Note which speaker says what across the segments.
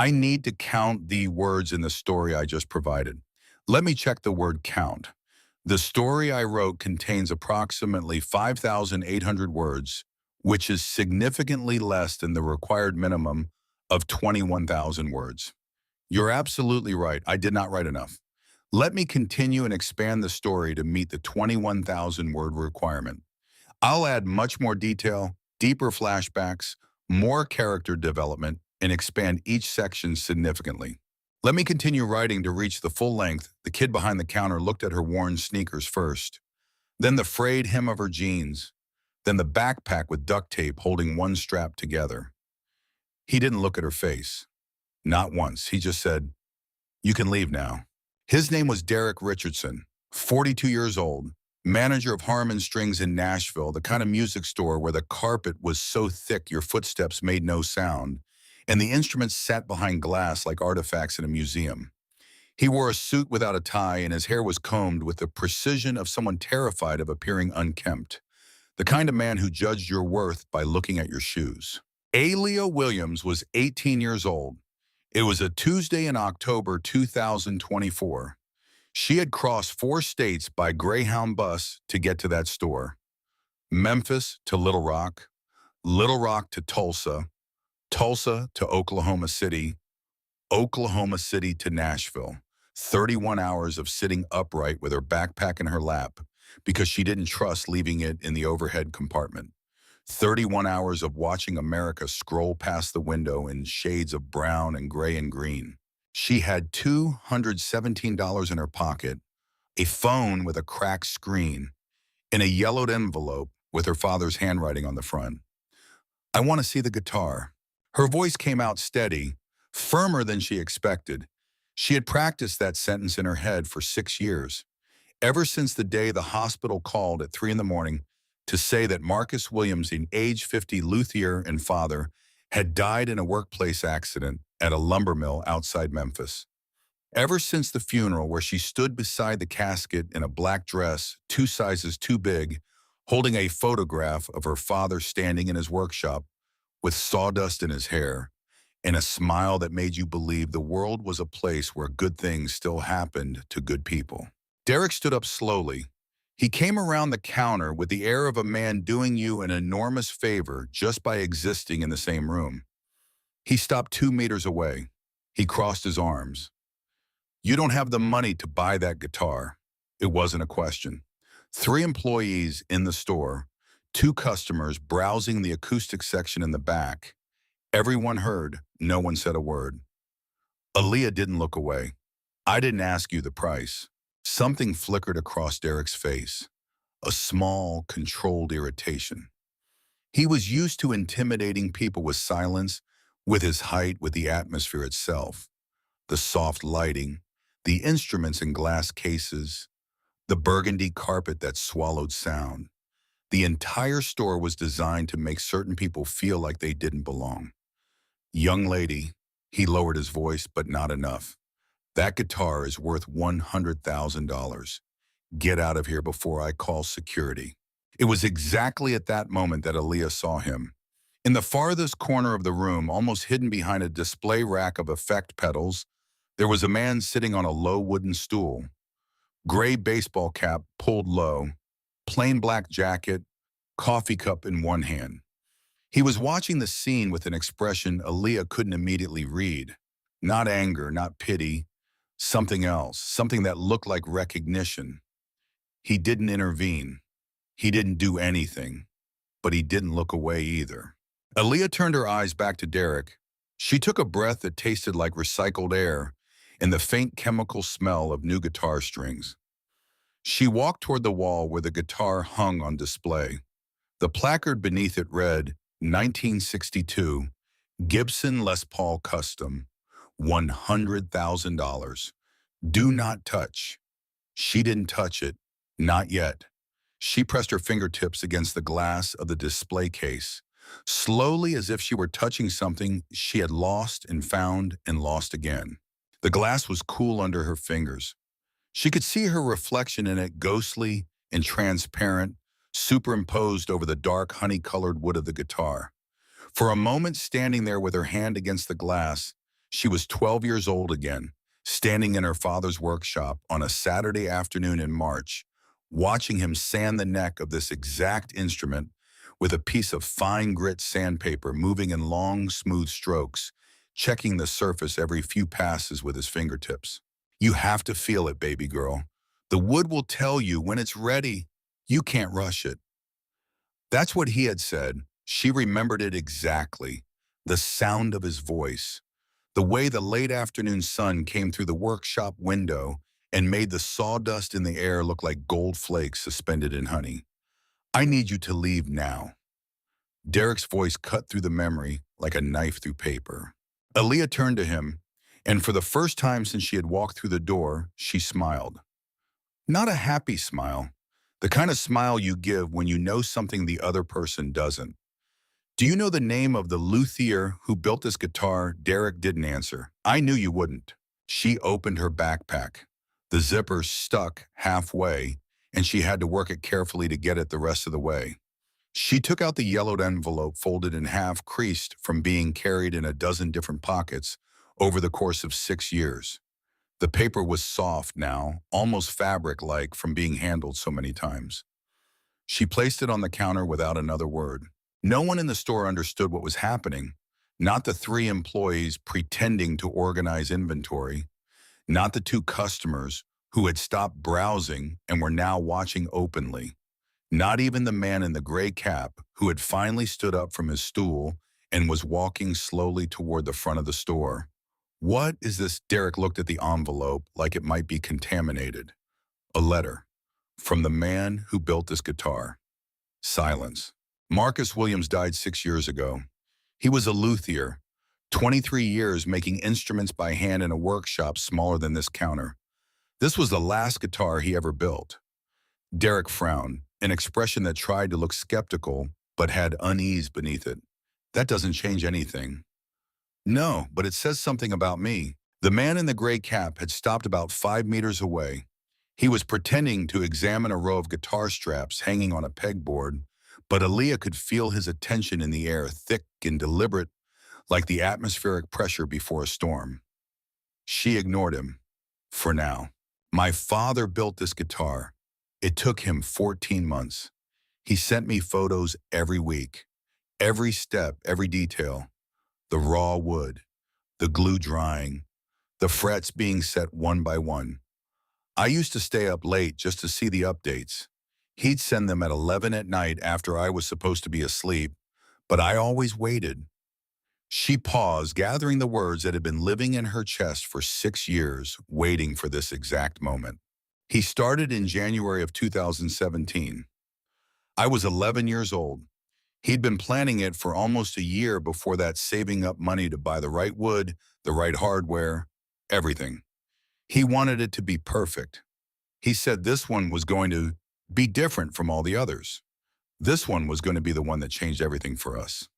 Speaker 1: I need to count the words in the story I just provided. Let me check the word count. The story I wrote contains approximately 5,800 words, which is significantly less than the required minimum of 21,000 words. You're absolutely right. I did not write enough. Let me continue and expand the story to meet the 21,000 word requirement. I'll add much more detail, deeper flashbacks, more character development, and expand each section significantly. Let me continue writing to reach the full length. The kid behind the counter looked at her worn sneakers first, then the frayed hem of her jeans, then the backpack with duct tape holding one strap together. He didn't look at her face. Not once. He just said, "You can leave now." His name was Derek Richardson, 42 years old, manager of Harmon Strings in Nashville, the kind of music store where the carpet was so thick your footsteps made no sound, and the instruments sat behind glass like artifacts in a museum. He wore a suit without a tie, and his hair was combed with the precision of someone terrified of appearing unkempt, the kind of man who judged your worth by looking at your shoes. Alia Williams was 18 years old. It was a Tuesday in October 2024. She had crossed 4 states by Greyhound bus to get to that store. Memphis to Little Rock to Tulsa, Tulsa to Oklahoma City, Oklahoma City to Nashville. 31 hours of sitting upright with her backpack in her lap because she didn't trust leaving it in the overhead compartment. 31 hours of watching America scroll past the window in shades of brown and gray and green. She had $217 in her pocket, a phone with a cracked screen, and a yellowed envelope with her father's handwriting on the front. "I want to see the guitar." Her voice came out steady, firmer than she expected. She had practiced that sentence in her head for 6 years, ever since the day the hospital called at 3 in the morning to say that Marcus Williams, an age 50 luthier and father, had died in a workplace accident at a lumber mill outside Memphis. Ever since the funeral, where she stood beside the casket in a black dress 2 sizes too big, holding a photograph of her father standing in his workshop with sawdust in his hair and a smile that made you believe the world was a place where good things still happened to good people. Derek stood up slowly. He came around the counter with the air of a man doing you an enormous favor just by existing in the same room. He stopped 2 meters away. He crossed his arms. "You don't have the money to buy that guitar." It wasn't a question. 3 employees in the store, 2 customers browsing the acoustic section in the back. Everyone heard, no one said a word. Aaliyah didn't look away. "I didn't ask you the price." Something flickered across Derek's face, a small, controlled irritation. He was used to intimidating people with silence, with his height, with the atmosphere itself, the soft lighting, the instruments in glass cases, the burgundy carpet that swallowed sound. The entire store was designed to make certain people feel like they didn't belong. "Young lady," he lowered his voice, but not enough. "That guitar is worth $100,000. Get out of here before I call security." It was exactly at that moment that Aaliyah saw him. In the farthest corner of the room, almost hidden behind a display rack of effect pedals, there was a man sitting on a low wooden stool. Gray baseball cap pulled low, plain black jacket, coffee cup in one hand. He was watching the scene with an expression Aaliyah couldn't immediately read. Not anger, not pity, something else, something that looked like recognition. He didn't intervene. He didn't do anything, but he didn't look away either. Aaliyah turned her eyes back to Derek. She took a breath that tasted like recycled air and the faint chemical smell of new guitar strings. She walked toward the wall where the guitar hung on display. The placard beneath it read, 1962, Gibson Les Paul Custom, $100,000. Do not touch. She didn't touch it, not yet. She pressed her fingertips against the glass of the display case, slowly as if she were touching something she had lost and found and lost again. The glass was cool under her fingers. She could see her reflection in it, ghostly and transparent, superimposed over the dark honey-colored wood of the guitar. For a moment, standing there with her hand against the glass, She was 12 years old again, standing in her father's workshop on a Saturday afternoon in March, watching him sand the neck of this exact instrument with a piece of fine grit sandpaper moving in long, smooth strokes, checking the surface every few passes with his fingertips. You have to feel it, baby girl. The wood will tell you when it's ready. You can't rush it. That's what he had said. She remembered it exactly. The sound of his voice, the way the late afternoon sun came through the workshop window and made the sawdust in the air look like gold flakes suspended in honey. I need you to leave now. Derek's voice cut through the memory like a knife through paper. Aaliyah turned to him, and for the first time since she had walked through the door, she smiled. Not a happy smile, the kind of smile you give when you know something the other person doesn't. Do you know the name of the luthier who built this guitar? Derek didn't answer. I knew you wouldn't. She opened her backpack. The zipper stuck halfway, and she had to work it carefully to get it the rest of the way. She took out the yellowed envelope folded in half, creased from being carried in a dozen different pockets over the course of 6 years. The paper was soft now, almost fabric-like from being handled so many times. She placed it on the counter without another word. No one in the store understood what was happening. Not the three employees pretending to organize inventory. Not the two customers who had stopped browsing and were now watching openly. Not even the man in the gray cap who had finally stood up from his stool and was walking slowly toward the front of the store. What is this? Derek looked at the envelope like it might be contaminated. A letter from the man who built this guitar. Silence. Marcus Williams died 6 years ago. He was a luthier, 23 years making instruments by hand in a workshop smaller than this counter. This was the last guitar he ever built. Derek frowned, an expression that tried to look skeptical but had unease beneath it. That doesn't change anything. No, but it says something about me. The man in the gray cap had stopped about 5 meters away. He was pretending to examine a row of guitar straps hanging on a pegboard, but Aaliyah could feel his attention in the air, thick and deliberate, like the atmospheric pressure before a storm. She ignored him. For now. My father built this guitar. It took him 14 months. He sent me photos every week. Every step, every detail. The raw wood, the glue drying, the frets being set one by one. I used to stay up late just to see the updates. He'd send them at 11 at night after I was supposed to be asleep, but I always waited. She paused, gathering the words that had been living in her chest for 6 years, waiting for this exact moment. He started in January of 2017. I was 11 years old. He'd been planning it for almost a year before that, saving up money to buy the right wood, the right hardware, everything. He wanted it to be perfect. He said this one was going to be different from all the others. This one was going to be the one that changed everything for us.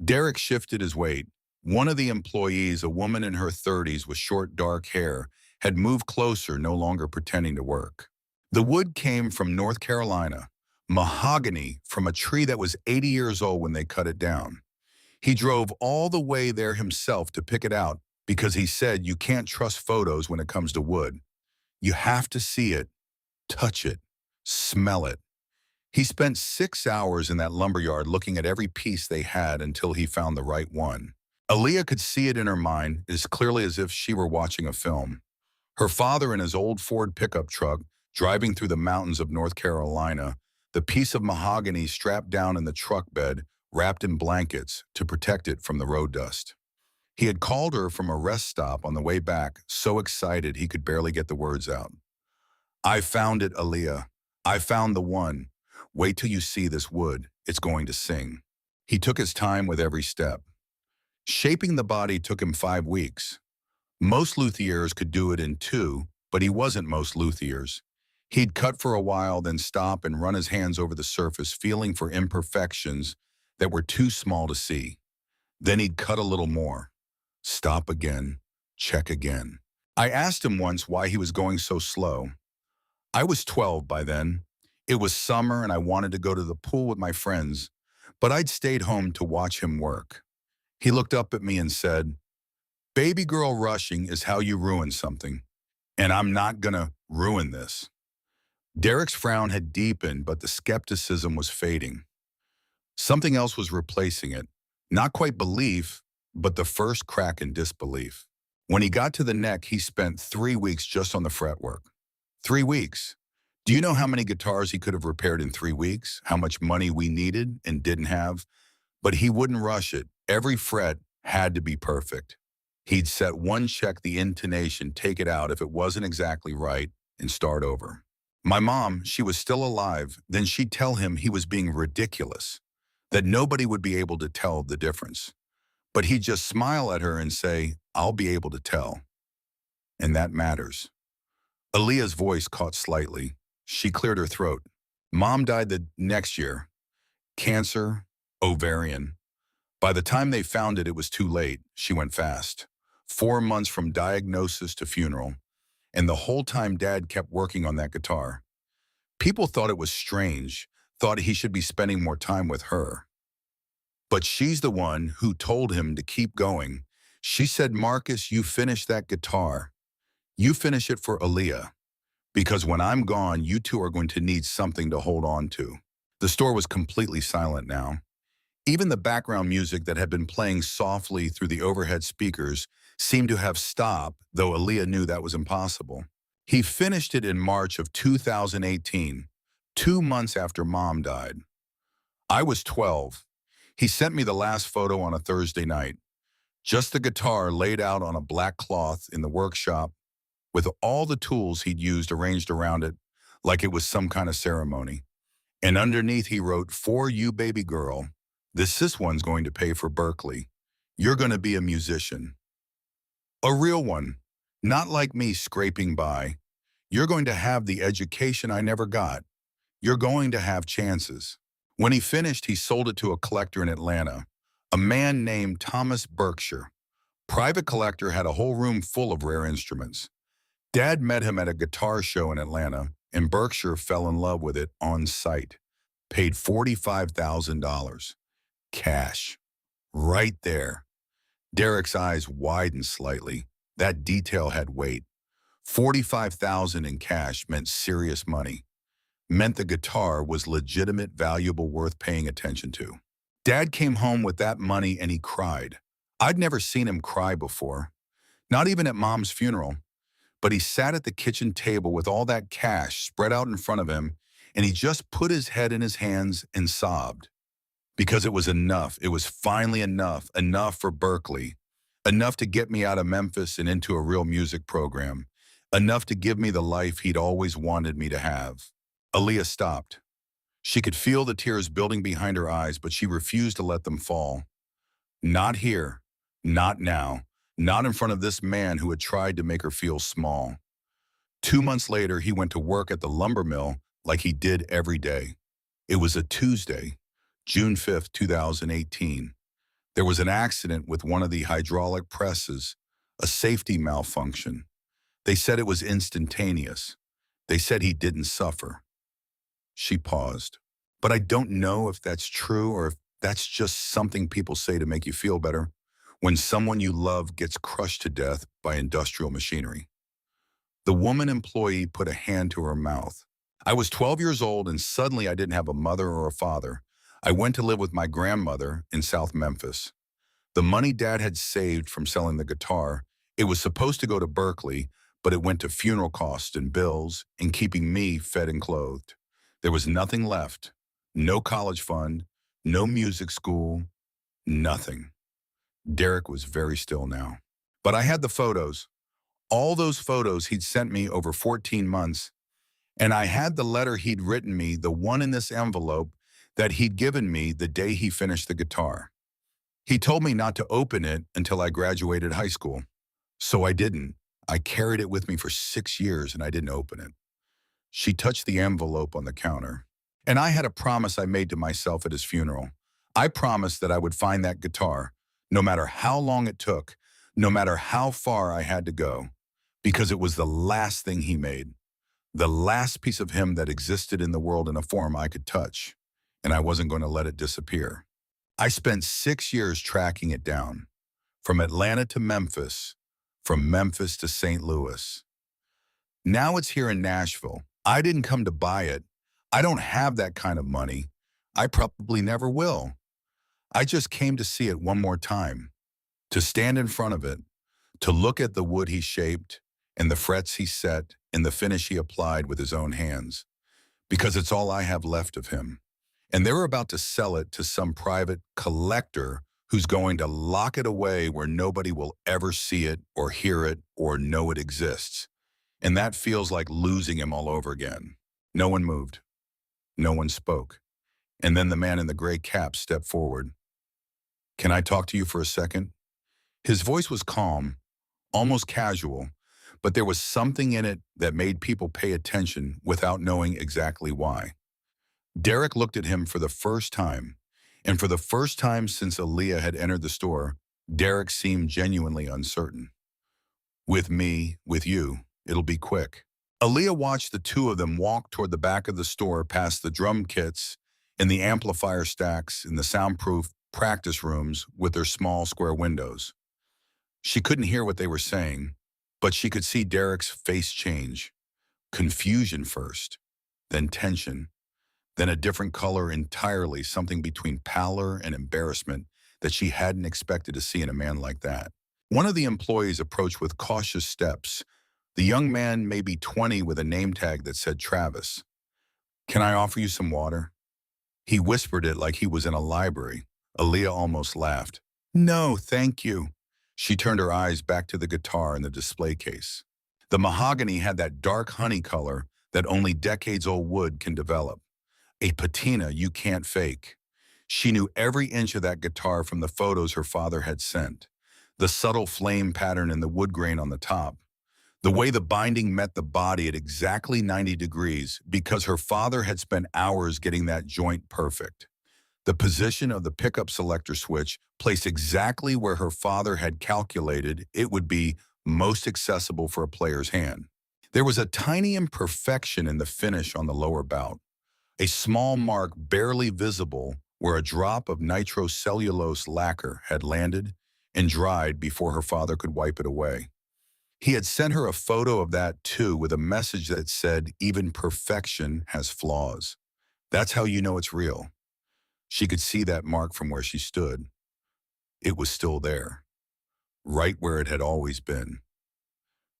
Speaker 1: Derek shifted his weight. One of the employees, a woman in her 30s with short, dark hair, had moved closer, no longer pretending to work. The wood came from North Carolina, mahogany from a tree that was 80 years old when they cut it down. He drove all the way there himself to pick it out because he said you can't trust photos when it comes to wood. You have to see it, touch it, smell it. He spent 6 hours in that lumberyard looking at every piece they had until he found the right one. Aaliyah could see it in her mind as clearly as if she were watching a film. Her father in his old Ford pickup truck, driving through the mountains of North Carolina, the piece of mahogany strapped down in the truck bed, wrapped in blankets to protect it from the road dust. He had called her from a rest stop on the way back, so excited he could barely get the words out. I found it, Aaliyah. I found the one. Wait till you see this wood. It's going to sing. He took his time with every step. Shaping the body took him 5 weeks. Most luthiers could do it in 2, but he wasn't most luthiers. He'd cut for a while, then stop and run his hands over the surface, feeling for imperfections that were too small to see. Then he'd cut a little more. Stop again. Check again. I asked him once why he was going so slow. I was 12 by then. It was summer and I wanted to go to the pool with my friends, but I'd stayed home to watch him work. He looked up at me and said, Baby girl rushing is how you ruin something, and I'm not gonna ruin this. Derek's frown had deepened, but the skepticism was fading. Something else was replacing it. Not quite belief, but the first crack in disbelief. When he got to the neck, he spent 3 weeks just on the fretwork. 3 weeks. Do you know how many guitars he could have repaired in 3 weeks? How much money we needed and didn't have? But he wouldn't rush it. Every fret had to be perfect. He'd set one, check the intonation, take it out if it wasn't exactly right, and start over. My mom, she was still alive, then she'd tell him he was being ridiculous, that nobody would be able to tell the difference. But he'd just smile at her and say, I'll be able to tell. And that matters. Aaliyah's voice caught slightly. She cleared her throat. Mom died the next year. Cancer, ovarian. By the time they found it, it was too late. She went fast. 4 months from diagnosis to funeral. And the whole time Dad kept working on that guitar. People thought it was strange, thought he should be spending more time with her. But she's the one who told him to keep going. She said, Marcus, you finish that guitar. You finish it for Aaliyah. Because when I'm gone, you two are going to need something to hold on to. The store was completely silent now. Even the background music that had been playing softly through the overhead speakers seemed to have stopped, though Aaliyah knew that was impossible. He finished it in March of 2018, 2 months after Mom died. I was 12. He sent me the last photo on a Thursday night. Just the guitar laid out on a black cloth in the workshop with all the tools he'd used arranged around it like it was some kind of ceremony. And underneath he wrote, for you, baby girl, this one's going to pay for Berkeley. You're going to be a musician. A real one, not like me scraping by. You're going to have the education I never got. You're going to have chances. When he finished, he sold it to a collector in Atlanta, a man named Thomas Berkshire. Private collector had a whole room full of rare instruments. Dad met him at a guitar show in Atlanta, and Berkshire fell in love with it on sight. Paid $45,000. Cash. Right there. Derek's eyes widened slightly. That detail had weight. $45,000 in cash meant serious money. Meant the guitar was legitimate, valuable, worth paying attention to. Dad came home with that money and he cried. I'd never seen him cry before. Not even at Mom's funeral. But he sat at the kitchen table with all that cash spread out in front of him, and he just put his head in his hands and sobbed. Because it was enough. It was finally enough. Enough for Berkeley. Enough to get me out of Memphis and into a real music program. Enough to give me the life he'd always wanted me to have. Aaliyah stopped. She could feel the tears building behind her eyes, but she refused to let them fall. Not here. Not now. Not in front of this man who had tried to make her feel small. 2 months later, he went to work at the lumber mill like he did every day. It was a Tuesday, June 5th, 2018. There was an accident with one of the hydraulic presses, a safety malfunction. They said it was instantaneous. They said he didn't suffer. She paused. But I don't know if that's true or if that's just something people say to make you feel better when someone you love gets crushed to death by industrial machinery. The woman employee put a hand to her mouth. I was 12 years old and suddenly I didn't have a mother or a father. I went to live with my grandmother in South Memphis. The money Dad had saved from selling the guitar, it was supposed to go to Berkeley, but it went to funeral costs and bills and keeping me fed and clothed. There was nothing left. No college fund, no music school, nothing. Derek was very still now. But I had the photos. All those photos he'd sent me over 14 months. And I had the letter he'd written me, the one in this envelope that he'd given me the day he finished the guitar. He told me not to open it until I graduated high school. So I didn't. I carried it with me for 6 years and I didn't open it. She touched the envelope on the counter. And I had a promise I made to myself at his funeral. I promised that I would find that guitar, no matter how long it took, no matter how far I had to go, because it was the last thing he made, the last piece of him that existed in the world in a form I could touch, and I wasn't going to let it disappear. I spent 6 years tracking it down. from Atlanta to Memphis, from Memphis to St. Louis. Now it's here in Nashville. I didn't come to buy it. I don't have that kind of money. I probably never will. I just came to see it one more time, to stand in front of it, to look at the wood he shaped and the frets he set and the finish he applied with his own hands, because it's all I have left of him. And they're about to sell it to some private collector who's going to lock it away where nobody will ever see it or hear it or know it exists. And that feels like losing him all over again. No one moved. No one spoke. And then the man in the gray cap stepped forward. "Can I talk to you for a second?" His voice was calm, almost casual, but there was something in it that made people pay attention without knowing exactly why. Derek looked at him for the first time, and for the first time since Aaliyah had entered the store, Derek seemed genuinely uncertain. "With me, with you, it'll be quick." Aaliyah watched the two of them walk toward the back of the store past the drum kits and the amplifier stacks and the soundproof practice rooms with their small square windows. She couldn't hear what they were saying, but she could see Derek's face change. Confusion first, then tension, then a different color entirely, something between pallor and embarrassment that she hadn't expected to see in a man like that. One of the employees approached with cautious steps. The young man, maybe 20, with a name tag that said Travis. "Can I offer you some water?" He whispered it like he was in a library. Aaliyah almost laughed. "No, thank you." She turned her eyes back to the guitar in the display case. The mahogany had that dark honey color that only decades-old wood can develop. A patina you can't fake. She knew every inch of that guitar from the photos her father had sent. The subtle flame pattern in the wood grain on the top. The way the binding met the body at exactly 90 degrees because her father had spent hours getting that joint perfect. The position of the pickup selector switch placed exactly where her father had calculated it would be most accessible for a player's hand. There was a tiny imperfection in the finish on the lower bout, a small mark barely visible where a drop of nitrocellulose lacquer had landed and dried before her father could wipe it away. He had sent her a photo of that too, with a message that said, "Even perfection has flaws. That's how you know it's real." She could see that mark from where she stood. It was still there, right where it had always been.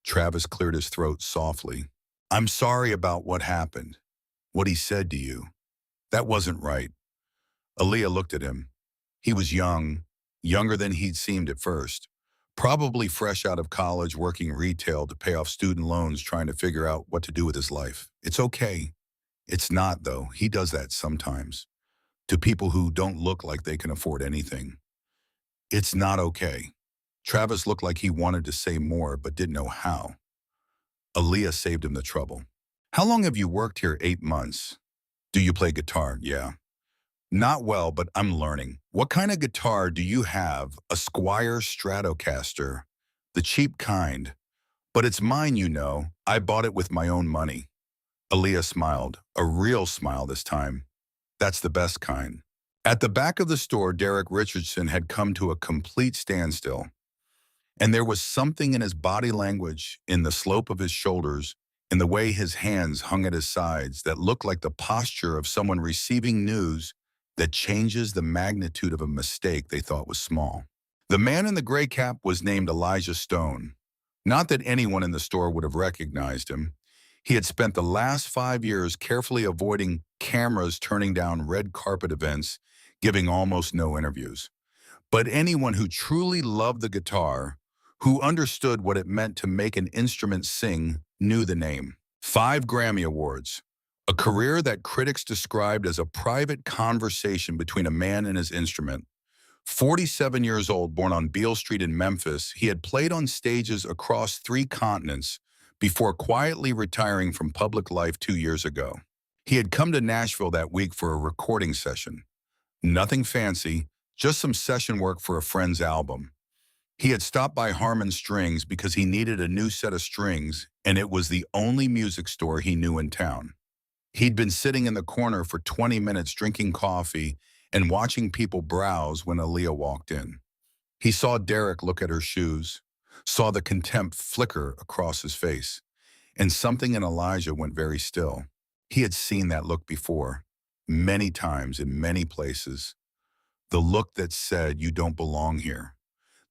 Speaker 1: Travis cleared his throat softly. "I'm sorry about what happened, what he said to you. That wasn't right." Aaliyah looked at him. He was young, younger than he'd seemed at first. Probably fresh out of college, working retail to pay off student loans, trying to figure out what to do with his life. "It's okay." It's not, though. He does that sometimes. To people who don't look like they can afford anything. "It's not okay." Travis looked like he wanted to say more, but didn't know how. Aaliyah saved him the trouble. "How long have you worked here? 8 months. Do you play guitar?" "Yeah." "Not well, but I'm learning." "What kind of guitar do you have?" "A Squier Stratocaster. The cheap kind. But it's mine, you know. I bought it with my own money." Aaliyah smiled, a real smile this time. "That's the best kind." At the back of the store, Derek Richardson had come to a complete standstill. And there was something in his body language, in the slope of his shoulders, in the way his hands hung at his sides, that looked like the posture of someone receiving news that changes the magnitude of a mistake they thought was small. The man in the gray cap was named Elijah Stone. Not that anyone in the store would have recognized him. He had spent the last 5 years carefully avoiding cameras, turning down red carpet events, giving almost no interviews. But anyone who truly loved the guitar, who understood what it meant to make an instrument sing, knew the name. 5 Grammy Awards. A career that critics described as a private conversation between a man and his instrument. 47 years old, born on Beale Street in Memphis, he had played on stages across 3 continents before quietly retiring from public life 2 years ago. He had come to Nashville that week for a recording session. Nothing fancy, just some session work for a friend's album. He had stopped by Harmon Strings because he needed a new set of strings, and it was the only music store he knew in town. He'd been sitting in the corner for 20 minutes drinking coffee and watching people browse when Aaliyah walked in. He saw Derek look at her shoes, saw the contempt flicker across his face, and something in Elijah went very still. He had seen that look before, many times in many places. The look that said, "You don't belong here."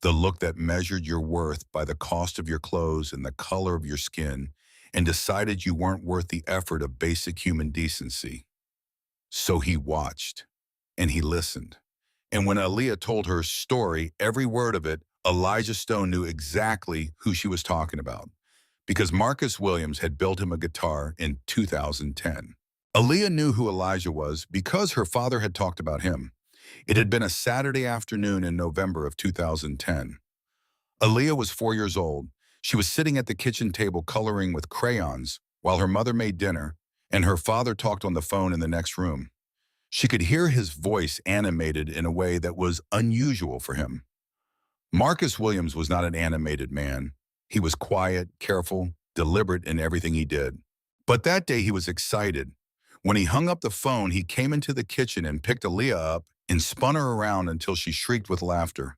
Speaker 1: The look that measured your worth by the cost of your clothes and the color of your skin and decided you weren't worth the effort of basic human decency. So he watched and he listened. And when Aaliyah told her story, every word of it, Elijah Stone knew exactly who she was talking about because Marcus Williams had built him a guitar in 2010. Aaliyah knew who Elijah was because her father had talked about him. It had been a Saturday afternoon in November of 2010. Aaliyah was 4 years old. She was sitting at the kitchen table coloring with crayons while her mother made dinner and her father talked on the phone in the next room. She could hear his voice animated in a way that was unusual for him. Marcus Williams was not an animated man. He was quiet, careful, deliberate in everything he did. But that day he was excited. When he hung up the phone, he came into the kitchen and picked Aaliyah up and spun her around until she shrieked with laughter.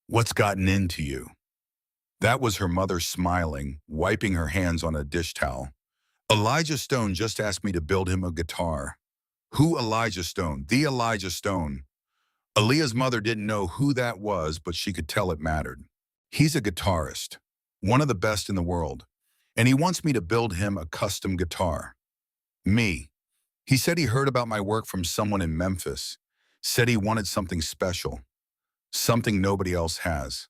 Speaker 1: "What's gotten into you?" That was her mother smiling, wiping her hands on a dish towel. "Elijah Stone just asked me to build him a guitar." Who Elijah Stone? The Elijah Stone. Aaliyah's mother didn't know who that was, but she could tell it mattered. "He's a guitarist, one of the best in the world, and he wants me to build him a custom guitar." Me. He said he heard about my work from someone in Memphis, said he wanted something special, something nobody else has.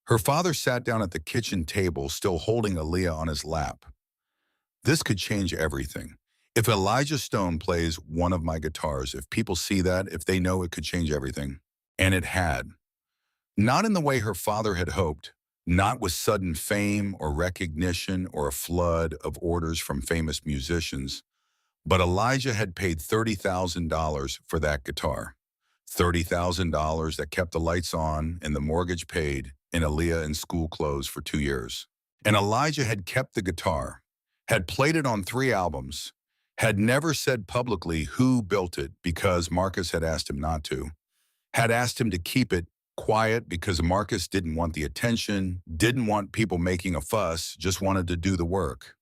Speaker 1: Her father sat down at the kitchen table, still holding Aaliyah on his lap. This could change everything. If Elijah Stone plays one of my guitars, if people see that, if they know, it could change everything. And it had. Not in the way her father had hoped, not with sudden fame or recognition or a flood of orders from famous musicians, but Elijah had paid $30,000 for that guitar. $30,000 that kept the lights on and the mortgage paid and Aaliyah in school clothes for 2 years. And Elijah had kept the guitar, had played it on 3 albums, had never said publicly who built it because Marcus had asked him not to, had asked him to keep it quiet because Marcus didn't want the attention, didn't want people making a fuss, just wanted to do the work.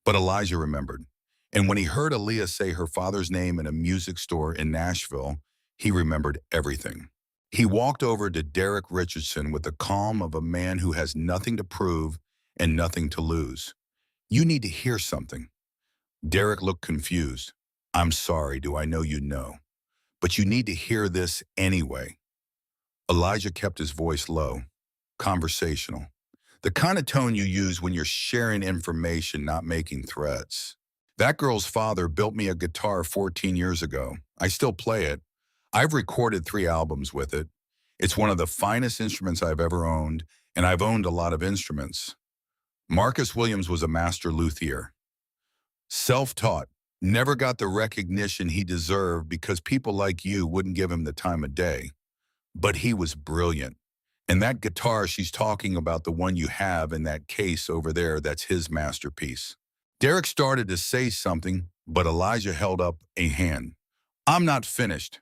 Speaker 1: But Elijah remembered. And when he heard Aaliyah say her father's name in a music store in Nashville, he remembered everything. He walked over to Derek Richardson with the calm of a man who has nothing to prove and nothing to lose. "You need to hear something." Derek looked confused. "I'm sorry, do I know you know? But you need to hear this anyway." Elijah kept his voice low, conversational. The kind of tone you use when you're sharing information, not making threats. "That girl's father built me a guitar 14 years ago. I still play it. I've recorded 3 albums with it. It's one of the finest instruments I've ever owned, and I've owned a lot of instruments." Marcus Williams was a master luthier. Self-taught, never got the recognition he deserved because people like you wouldn't give him the time of day. But he was brilliant. And that guitar she's talking about, the one you have in that case over there, that's his masterpiece. Derek started to say something, but Elijah held up a hand. "I'm not finished.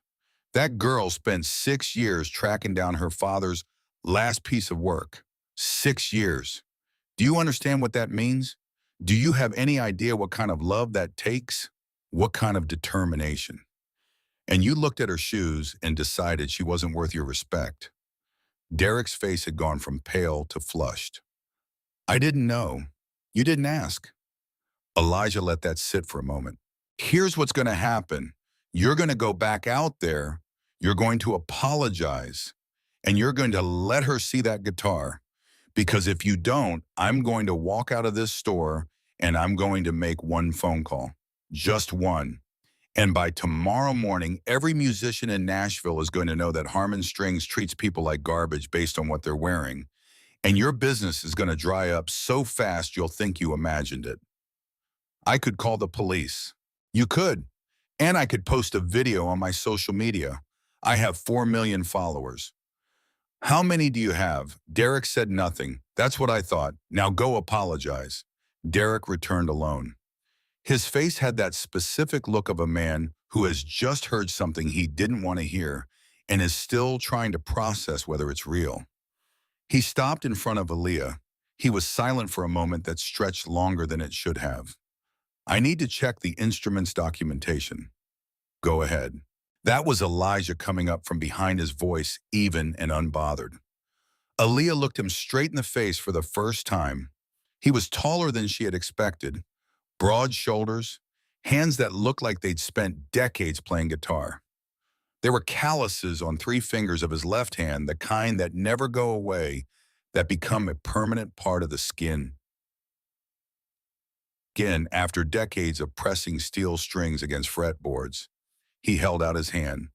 Speaker 1: That girl spent 6 years tracking down her father's last piece of work. 6 years. Do you understand what that means? Do you have any idea what kind of love that takes? What kind of determination?" And you looked at her shoes and decided she wasn't worth your respect. Derek's face had gone from pale to flushed. "I didn't know. You didn't ask." Elijah let that sit for a moment. "Here's what's going to happen. You're going to go back out there. You're going to apologize. And you're going to let her see that guitar. Because if you don't, I'm going to walk out of this store and I'm going to make one phone call. Just one. And by tomorrow morning, every musician in Nashville is going to know that Harmon Strings treats people like garbage based on what they're wearing. And your business is going to dry up so fast you'll think you imagined it. I could call the police." "You could. And I could post a video on my social media. I have 4 million followers." "How many do you have?" Derek said nothing. "That's what I thought. Now go apologize." Derek returned alone. His face had that specific look of a man who has just heard something he didn't want to hear, and is still trying to process whether it's real. He stopped in front of Aaliyah. He was silent for a moment that stretched longer than it should have. I need to check the instrument's documentation. Go ahead. That was Elijah coming up from behind his voice, even and unbothered. Aaliyah looked him straight in the face for the first time. He was taller than she had expected, broad shoulders, hands that looked like they'd spent decades playing guitar. There were calluses on 3 fingers of his left hand, the kind that never go away, that become a permanent part of the skin. Again, after decades of pressing steel strings against fretboards, he held out his hand.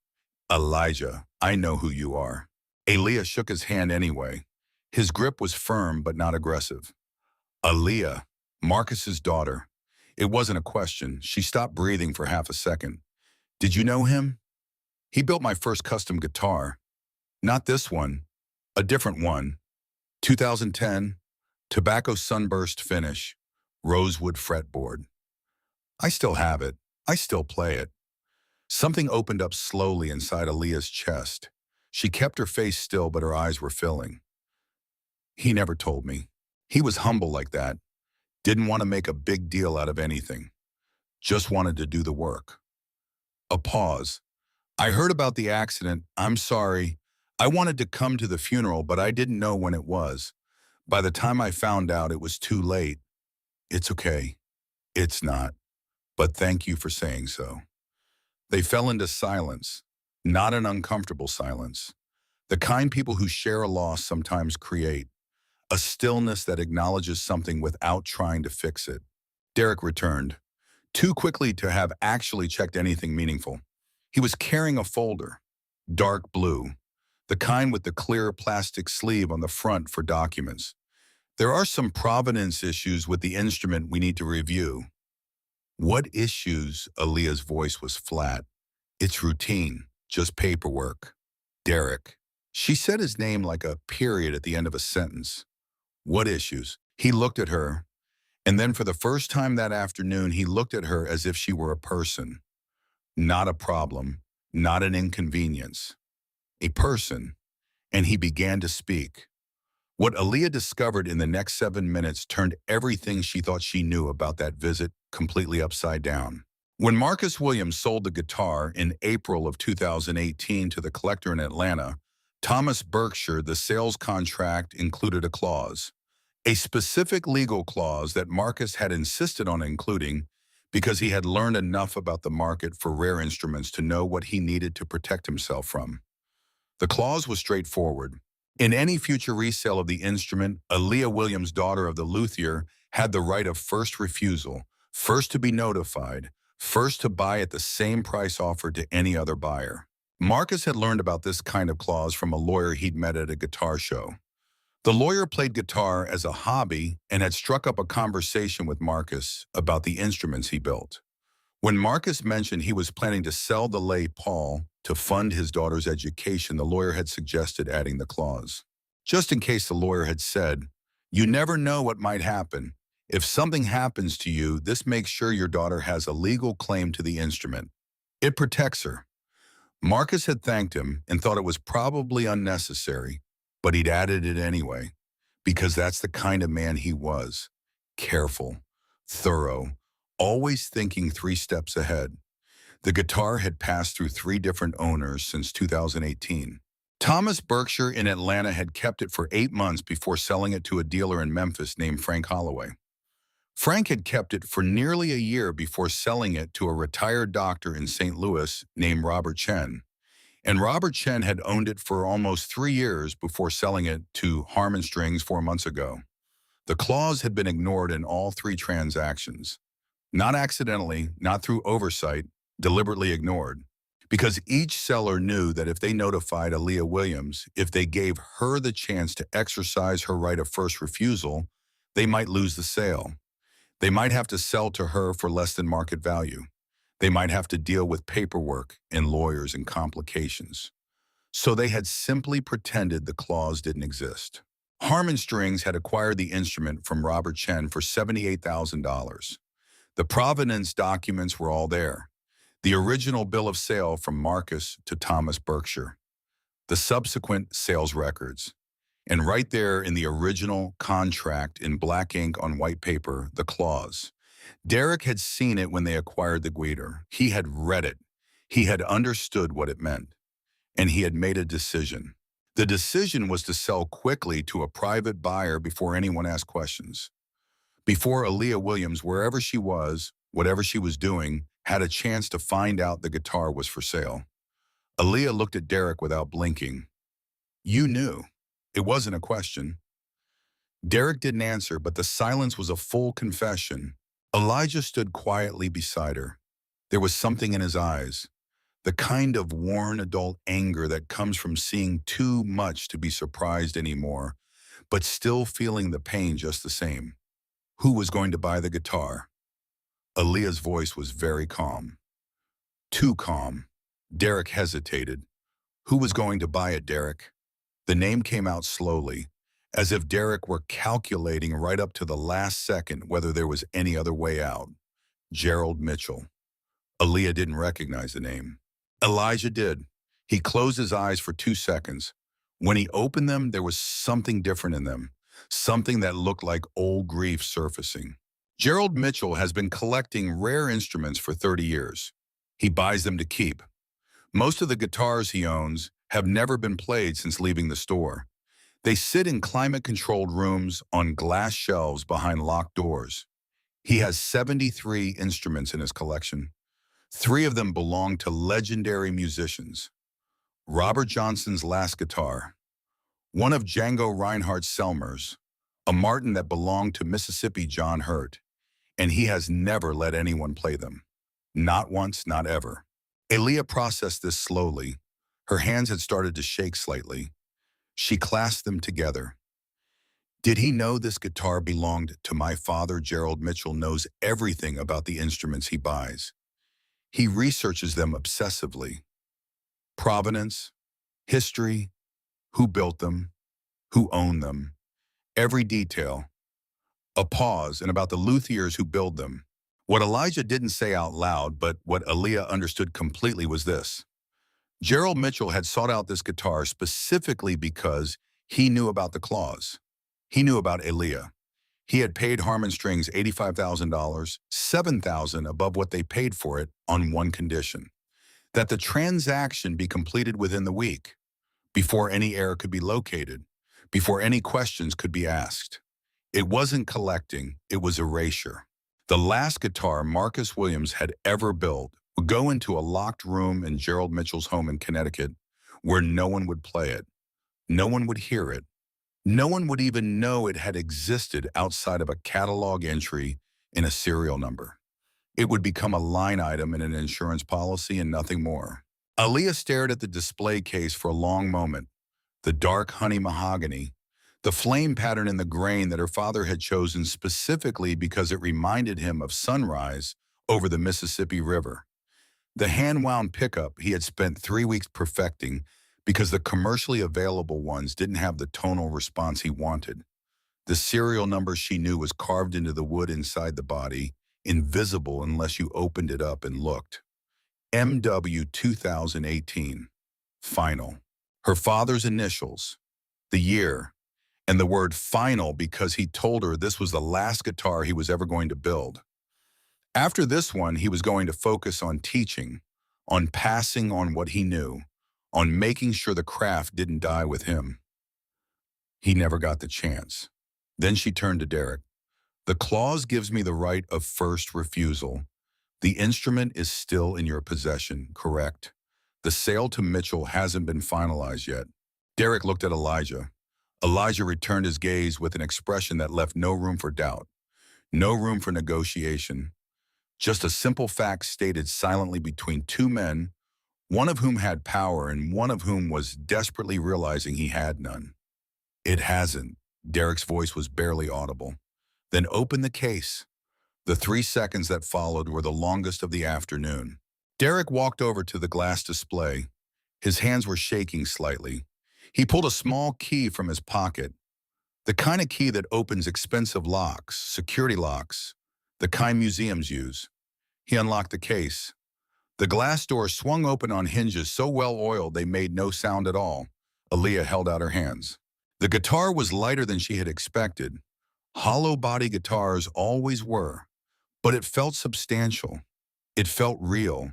Speaker 1: Elijah, I know who you are. Aaliyah shook his hand anyway. His grip was firm but not aggressive. Aaliyah, Marcus's daughter. It wasn't a question. She stopped breathing for half a second. Did you know him? He built my first custom guitar. Not this one, a different one. 2010, tobacco sunburst finish, rosewood fretboard. I still have it. I still play it. Something opened up slowly inside Aaliyah's chest. She kept her face still, but her eyes were filling. He never told me. He was humble like that. Didn't want to make a big deal out of anything. Just wanted to do the work. A pause. I heard about the accident. I'm sorry. I wanted to come to the funeral, but I didn't know when it was. By the time I found out, it was too late. It's okay. It's not. But thank you for saying so. They fell into silence, not an uncomfortable silence. The kind people who share a loss sometimes create. A stillness that acknowledges something without trying to fix it. Derek returned, too quickly to have actually checked anything meaningful. He was carrying a folder, dark blue, the kind with the clear plastic sleeve on the front for documents. There are some provenance issues with the instrument we need to review. What issues? Aaliyah's voice was flat. It's routine, just paperwork. Derek. She said his name like a period at the end of a sentence. What issues? He looked at her, and then for the first time that afternoon, he looked at her as if she were a person. Not a problem, not an inconvenience. A person, and he began to speak. What Aaliyah discovered in the next 7 minutes turned everything she thought she knew about that visit completely upside down. When Marcus Williams sold the guitar in April of 2018 to the collector in Atlanta, Thomas Berkshire, the sales contract included a clause, a specific legal clause that Marcus had insisted on including because he had learned enough about the market for rare instruments to know what he needed to protect himself from. The clause was straightforward. In any future resale of the instrument, Aaliyah Williams, daughter of the luthier, had the right of first refusal, first to be notified, first to buy at the same price offered to any other buyer. Marcus had learned about this kind of clause from a lawyer he'd met at a guitar show. The lawyer played guitar as a hobby and had struck up a conversation with Marcus about the instruments he built. When Marcus mentioned he was planning to sell the Les Paul to fund his daughter's education, the lawyer had suggested adding the clause. Just in case, the lawyer had said, "You never know what might happen. If something happens to you, this makes sure your daughter has a legal claim to the instrument. It protects her." Marcus had thanked him and thought it was probably unnecessary, but he'd added it anyway, because that's the kind of man he was. Careful, thorough, always thinking 3 steps ahead. The guitar had passed through 3 different owners since 2018. Thomas Berkshire in Atlanta had kept it for 8 months before selling it to a dealer in Memphis named Frank Holloway. Frank had kept it for nearly a year before selling it to a retired doctor in St. Louis named Robert Chen. And Robert Chen had owned it for almost 3 years before selling it to Harmon Strings 4 months ago. The clause had been ignored in all 3 transactions. Not accidentally, not through oversight, deliberately ignored. Because each seller knew that if they notified Aaliyah Williams, if they gave her the chance to exercise her right of first refusal, they might lose the sale. They might have to sell to her for less than market value. They might have to deal with paperwork and lawyers and complications. So they had simply pretended the clause didn't exist. Harmon Strings had acquired the instrument from Robert Chen for $78,000. The provenance documents were all there. The original bill of sale from Marcus to Thomas Berkshire. the subsequent sales records. And right there in the original contract in black ink on white paper, the clause. Derek had seen it when they acquired the Guider. He had read it. He had understood what it meant. And he had made a decision. The decision was to sell quickly to a private buyer before anyone asked questions. Before Aaliyah Williams, wherever she was, whatever she was doing, had a chance to find out the guitar was for sale. Aaliyah looked at Derek without blinking. You knew. It wasn't a question. Derek didn't answer, but the silence was a full confession. Elijah stood quietly beside her. There was something in his eyes, the kind of worn adult anger that comes from seeing too much to be surprised anymore, but still feeling the pain just the same. Who was going to buy the guitar? Aaliyah's voice was very calm. Too calm. Derek hesitated. Who was going to buy it, Derek? The name came out slowly, as if Derek were calculating right up to the last second whether there was any other way out. Gerald Mitchell. Aaliyah didn't recognize the name. Elijah did. He closed his eyes for 2 seconds. When he opened them, there was something different in them, something that looked like old grief surfacing. Gerald Mitchell has been collecting rare instruments for 30 years. He buys them to keep. Most of the guitars he owns have never been played since leaving the store. They sit in climate-controlled rooms on glass shelves behind locked doors. He has 73 instruments in his collection. 3 of them belong to legendary musicians. Robert Johnson's last guitar, one of Django Reinhardt's Selmers, a Martin that belonged to Mississippi John Hurt, and he has never let anyone play them. Not once, not ever. Aaliyah processed this slowly. Her hands had started to shake slightly. She clasped them together. Did he know this guitar belonged to my father? Gerald Mitchell knows everything about the instruments he buys. He researches them obsessively. Provenance, history, who built them, who owned them, every detail. A pause, and about the luthiers who build them. What Elijah didn't say out loud, but what Aaliyah understood completely was this. Gerald Mitchell had sought out this guitar specifically because he knew about the clause. He knew about Aaliyah. He had paid Harmon Strings $85,000, $7,000 above what they paid for it, on one condition: that the transaction be completed within the week, before any error could be located, before any questions could be asked. It wasn't collecting, it was erasure. The last guitar Marcus Williams had ever built would go into a locked room in Gerald Mitchell's home in Connecticut, where no one would play it, no one would hear it, no one would even know it had existed outside of a catalog entry in a serial number. It would become a line item in an insurance policy and nothing more. Aaliyah stared at the display case for a long moment. The dark honey mahogany, the flame pattern in the grain that her father had chosen specifically because it reminded him of sunrise over the Mississippi River. The hand-wound pickup he had spent 3 weeks perfecting because the commercially available ones didn't have the tonal response he wanted. The serial number she knew was carved into the wood inside the body, invisible unless you opened it up and looked. MW 2018. Final. Her father's initials, the year, and the word final because he told her this was the last guitar he was ever going to build. After this one, he was going to focus on teaching, on passing on what he knew, on making sure the craft didn't die with him. He never got the chance. Then she turned to Derek. The clause gives me the right of first refusal. The instrument is still in your possession, correct? The sale to Mitchell hasn't been finalized yet. Derek looked at Elijah. Elijah returned his gaze with an expression that left no room for doubt, no room for negotiation. Just a simple fact stated silently between 2 men, one of whom had power and one of whom was desperately realizing he had none. It hasn't. Derek's voice was barely audible. Then open the case. The 3 seconds that followed were the longest of the afternoon. Derek walked over to the glass display. His hands were shaking slightly. He pulled a small key from his pocket, the kind of key that opens expensive locks, security locks, the kind museums use. He unlocked the case. The glass door swung open on hinges so well oiled they made no sound at all. Aaliyah held out her hands. The guitar was lighter than she had expected. Hollow body guitars always were, but it felt substantial. It felt real.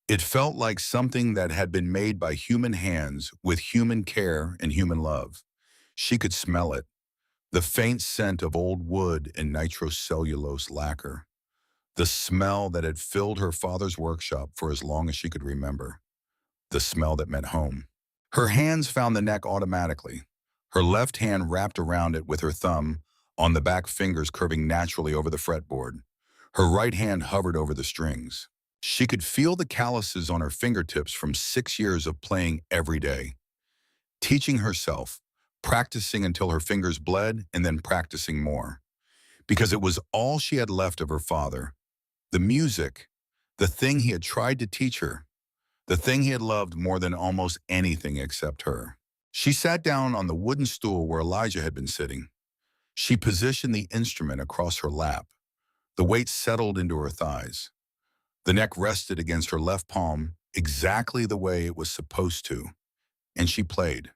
Speaker 1: It felt like something that had been made by human hands with human care and human love. She could smell it, the faint scent of old wood and nitrocellulose lacquer, the smell that had filled her father's workshop for as long as she could remember, the smell that meant home. Her hands found the neck automatically. Her left hand wrapped around it with her thumb on the back fingers curving naturally over the fretboard. Her right hand hovered over the strings. She could feel the calluses on her fingertips from 6 years of playing every day, teaching herself, practicing until her fingers bled and then practicing more. Because it was all she had left of her father. The music, the thing he had tried to teach her, the thing he had loved more than almost anything except her. She sat down on the wooden stool where Elijah had been sitting. She positioned the instrument across her lap. The weight settled into her thighs. The neck rested against her left palm exactly the way it was supposed to, and she played.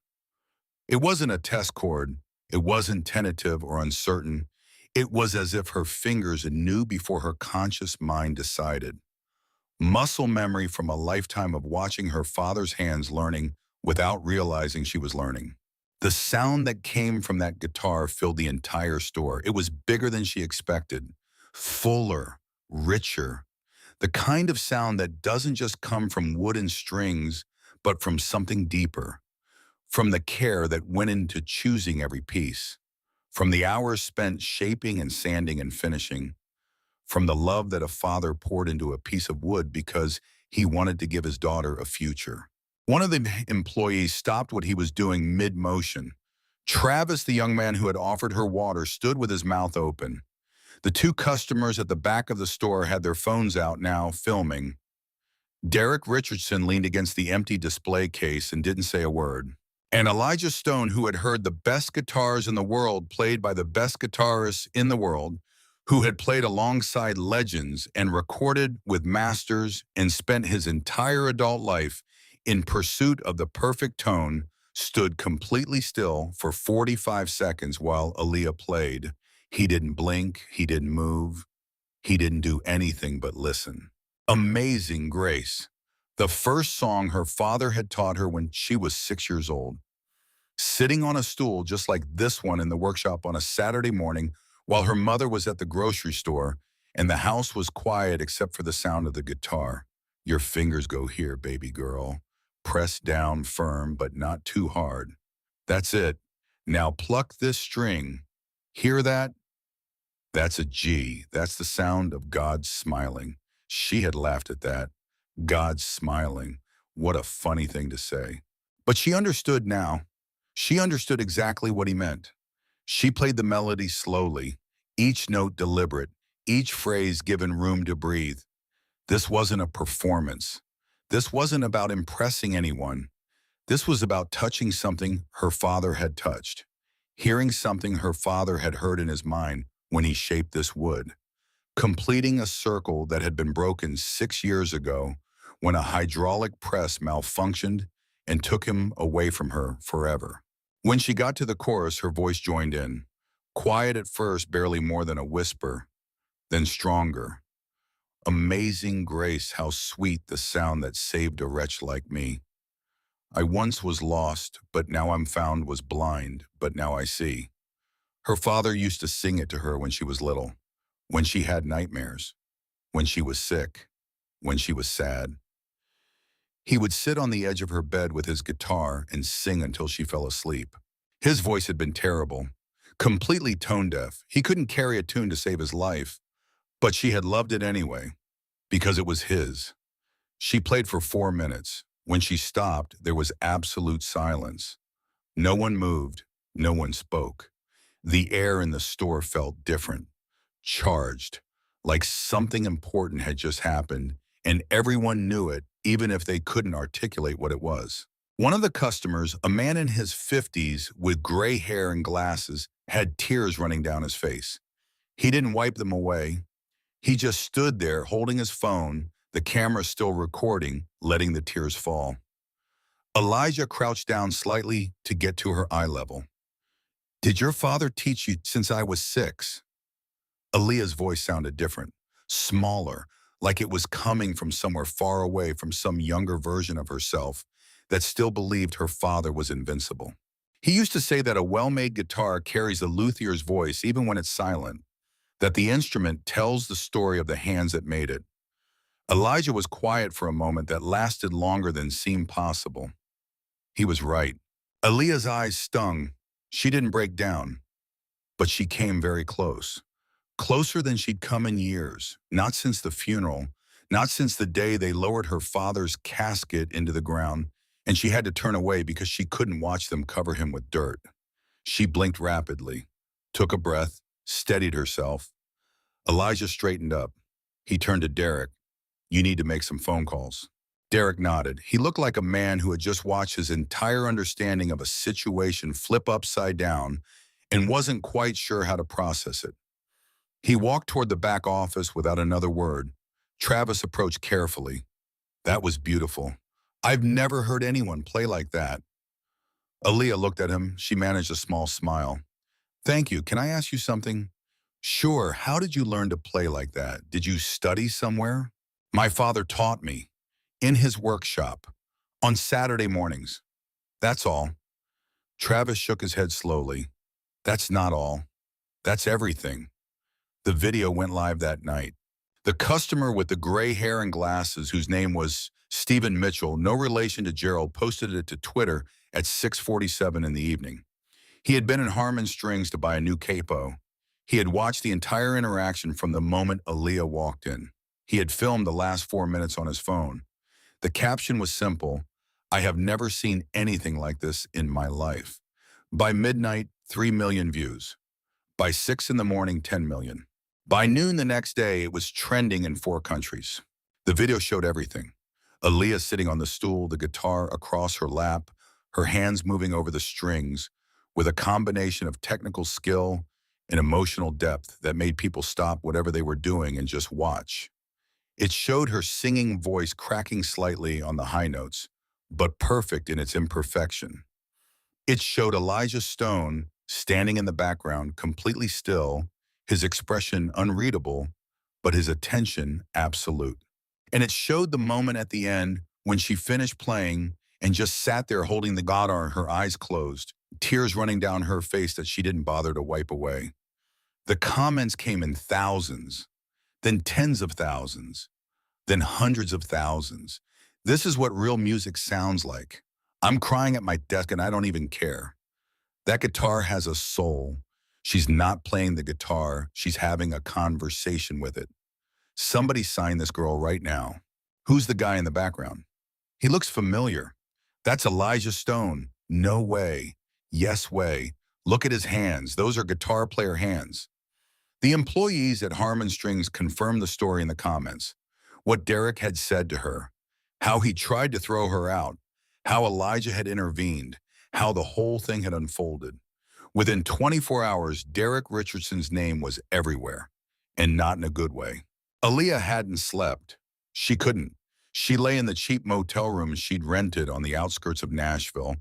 Speaker 1: It wasn't a test chord. It wasn't tentative or uncertain. It was as if her fingers knew before her conscious mind decided. Muscle memory from a lifetime of watching her father's hands learning without realizing she was learning. The sound that came from that guitar filled the entire store. It was bigger than she expected, fuller, richer, the kind of sound that doesn't just come from wood and strings, but from something deeper, from the care that went into choosing every piece, from the hours spent shaping and sanding and finishing, from the love that a father poured into a piece of wood because he wanted to give his daughter a future. One of the employees stopped what he was doing mid-motion. Travis, the young man who had offered her water, stood with his mouth open. The two customers at the back of the store had their phones out now, filming. Derek Richardson leaned against the empty display case and didn't say a word. And Elijah Stone, who had heard the best guitars in the world played by the best guitarists in the world, who had played alongside legends and recorded with masters and spent his entire adult life in pursuit of the perfect tone, stood completely still for 45 seconds while Aaliyah played. He didn't blink, he didn't move, he didn't do anything but listen. Amazing Grace, the first song her father had taught her when she was 6 years old. Sitting on a stool just like this one in the workshop on a Saturday morning while her mother was at the grocery store and the house was quiet except for the sound of the guitar. Your fingers go here, baby girl. Press down firm, but not too hard. That's it. Now pluck this string. Hear that? That's a G. That's the sound of God smiling. She had laughed at that. God smiling. What a funny thing to say. But she understood now. She understood exactly what he meant. She played the melody slowly, each note deliberate, each phrase given room to breathe. This wasn't a performance. This wasn't about impressing anyone. This was about touching something her father had touched, hearing something her father had heard in his mind when he shaped this wood, completing a circle that had been broken 6 years ago when a hydraulic press malfunctioned and took him away from her forever. When she got to the chorus, her voice joined in, quiet at first, barely more than a whisper, then stronger. Amazing grace, how sweet the sound that saved a wretch like me. I once was lost, but now I'm found, was blind, but now I see. Her father used to sing it to her when she was little, when she had nightmares, when she was sick, when she was sad. He would sit on the edge of her bed with his guitar and sing until she fell asleep. His voice had been terrible, completely tone deaf. He couldn't carry a tune to save his life, but she had loved it anyway, because it was his. She played for 4 minutes. When she stopped, there was absolute silence. No one moved, no one spoke. The air in the store felt different, charged, like something important had just happened, and everyone knew it, even if they couldn't articulate what it was. One of the customers, a man in his 50s with gray hair and glasses, had tears running down his face. He didn't wipe them away. He just stood there holding his phone, the camera still recording, letting the tears fall. Elijah crouched down slightly to get to her eye level. Did your father teach you since I was 6? Aaliyah's voice sounded different, smaller, like it was coming from somewhere far away from some younger version of herself that still believed her father was invincible. He used to say that a well-made guitar carries the luthier's voice even when it's silent, that the instrument tells the story of the hands that made it. Elijah was quiet for a moment that lasted longer than seemed possible. He was right. Aaliyah's eyes stung. She didn't break down, but she came very close. Closer than she'd come in years, not since the funeral, not since the day they lowered her father's casket into the ground, and she had to turn away because she couldn't watch them cover him with dirt. She blinked rapidly, took a breath, steadied herself. Elijah straightened up. He turned to Derek. You need to make some phone calls. Derek nodded. He looked like a man who had just watched his entire understanding of a situation flip upside down and wasn't quite sure how to process it. He walked toward the back office without another word. Travis approached carefully. That was beautiful. I've never heard anyone play like that. Aaliyah looked at him. She managed a small smile. Thank you. Can I ask you something? Sure. How did you learn to play like that? Did you study somewhere? My father taught me. In his workshop. On Saturday mornings. That's all. Travis shook his head slowly. That's not all. That's everything. The video went live that night. The customer with the gray hair and glasses, whose name was Stephen Mitchell, no relation to Gerald, posted it to Twitter at 6:47 in the evening. He had been in Harmon Strings to buy a new capo. He had watched the entire interaction from the moment Aaliyah walked in. He had filmed the last 4 minutes on his phone. The caption was simple. I have never seen anything like this in my life. By midnight, 3 million views. By 6 in the morning, 10 million. By noon the next day, it was trending in 4 countries. The video showed everything. Aaliyah sitting on the stool, the guitar across her lap, her hands moving over the strings, with a combination of technical skill and emotional depth that made people stop whatever they were doing and just watch. It showed her singing voice cracking slightly on the high notes, but perfect in its imperfection. It showed Elijah Stone standing in the background, completely still, his expression unreadable, but his attention absolute. And it showed the moment at the end when she finished playing and just sat there holding the guitar, her eyes closed, tears running down her face that she didn't bother to wipe away. The comments came in thousands, then tens of thousands, then hundreds of thousands. This is what real music sounds like. I'm crying at my desk and I don't even care. That guitar has a soul. She's not playing the guitar. She's having a conversation with it. Somebody sign this girl right now. Who's the guy in the background? He looks familiar. That's Elijah Stone. No way. Yes way. Look at his hands. Those are guitar player hands. The employees at Harmon Strings confirmed the story in the comments. What Derek had said to her, how he tried to throw her out, how Elijah had intervened, how the whole thing had unfolded. Within 24 hours, Derek Richardson's name was everywhere, and not in a good way. Aaliyah hadn't slept. She couldn't. She lay in the cheap motel room she'd rented on the outskirts of Nashville,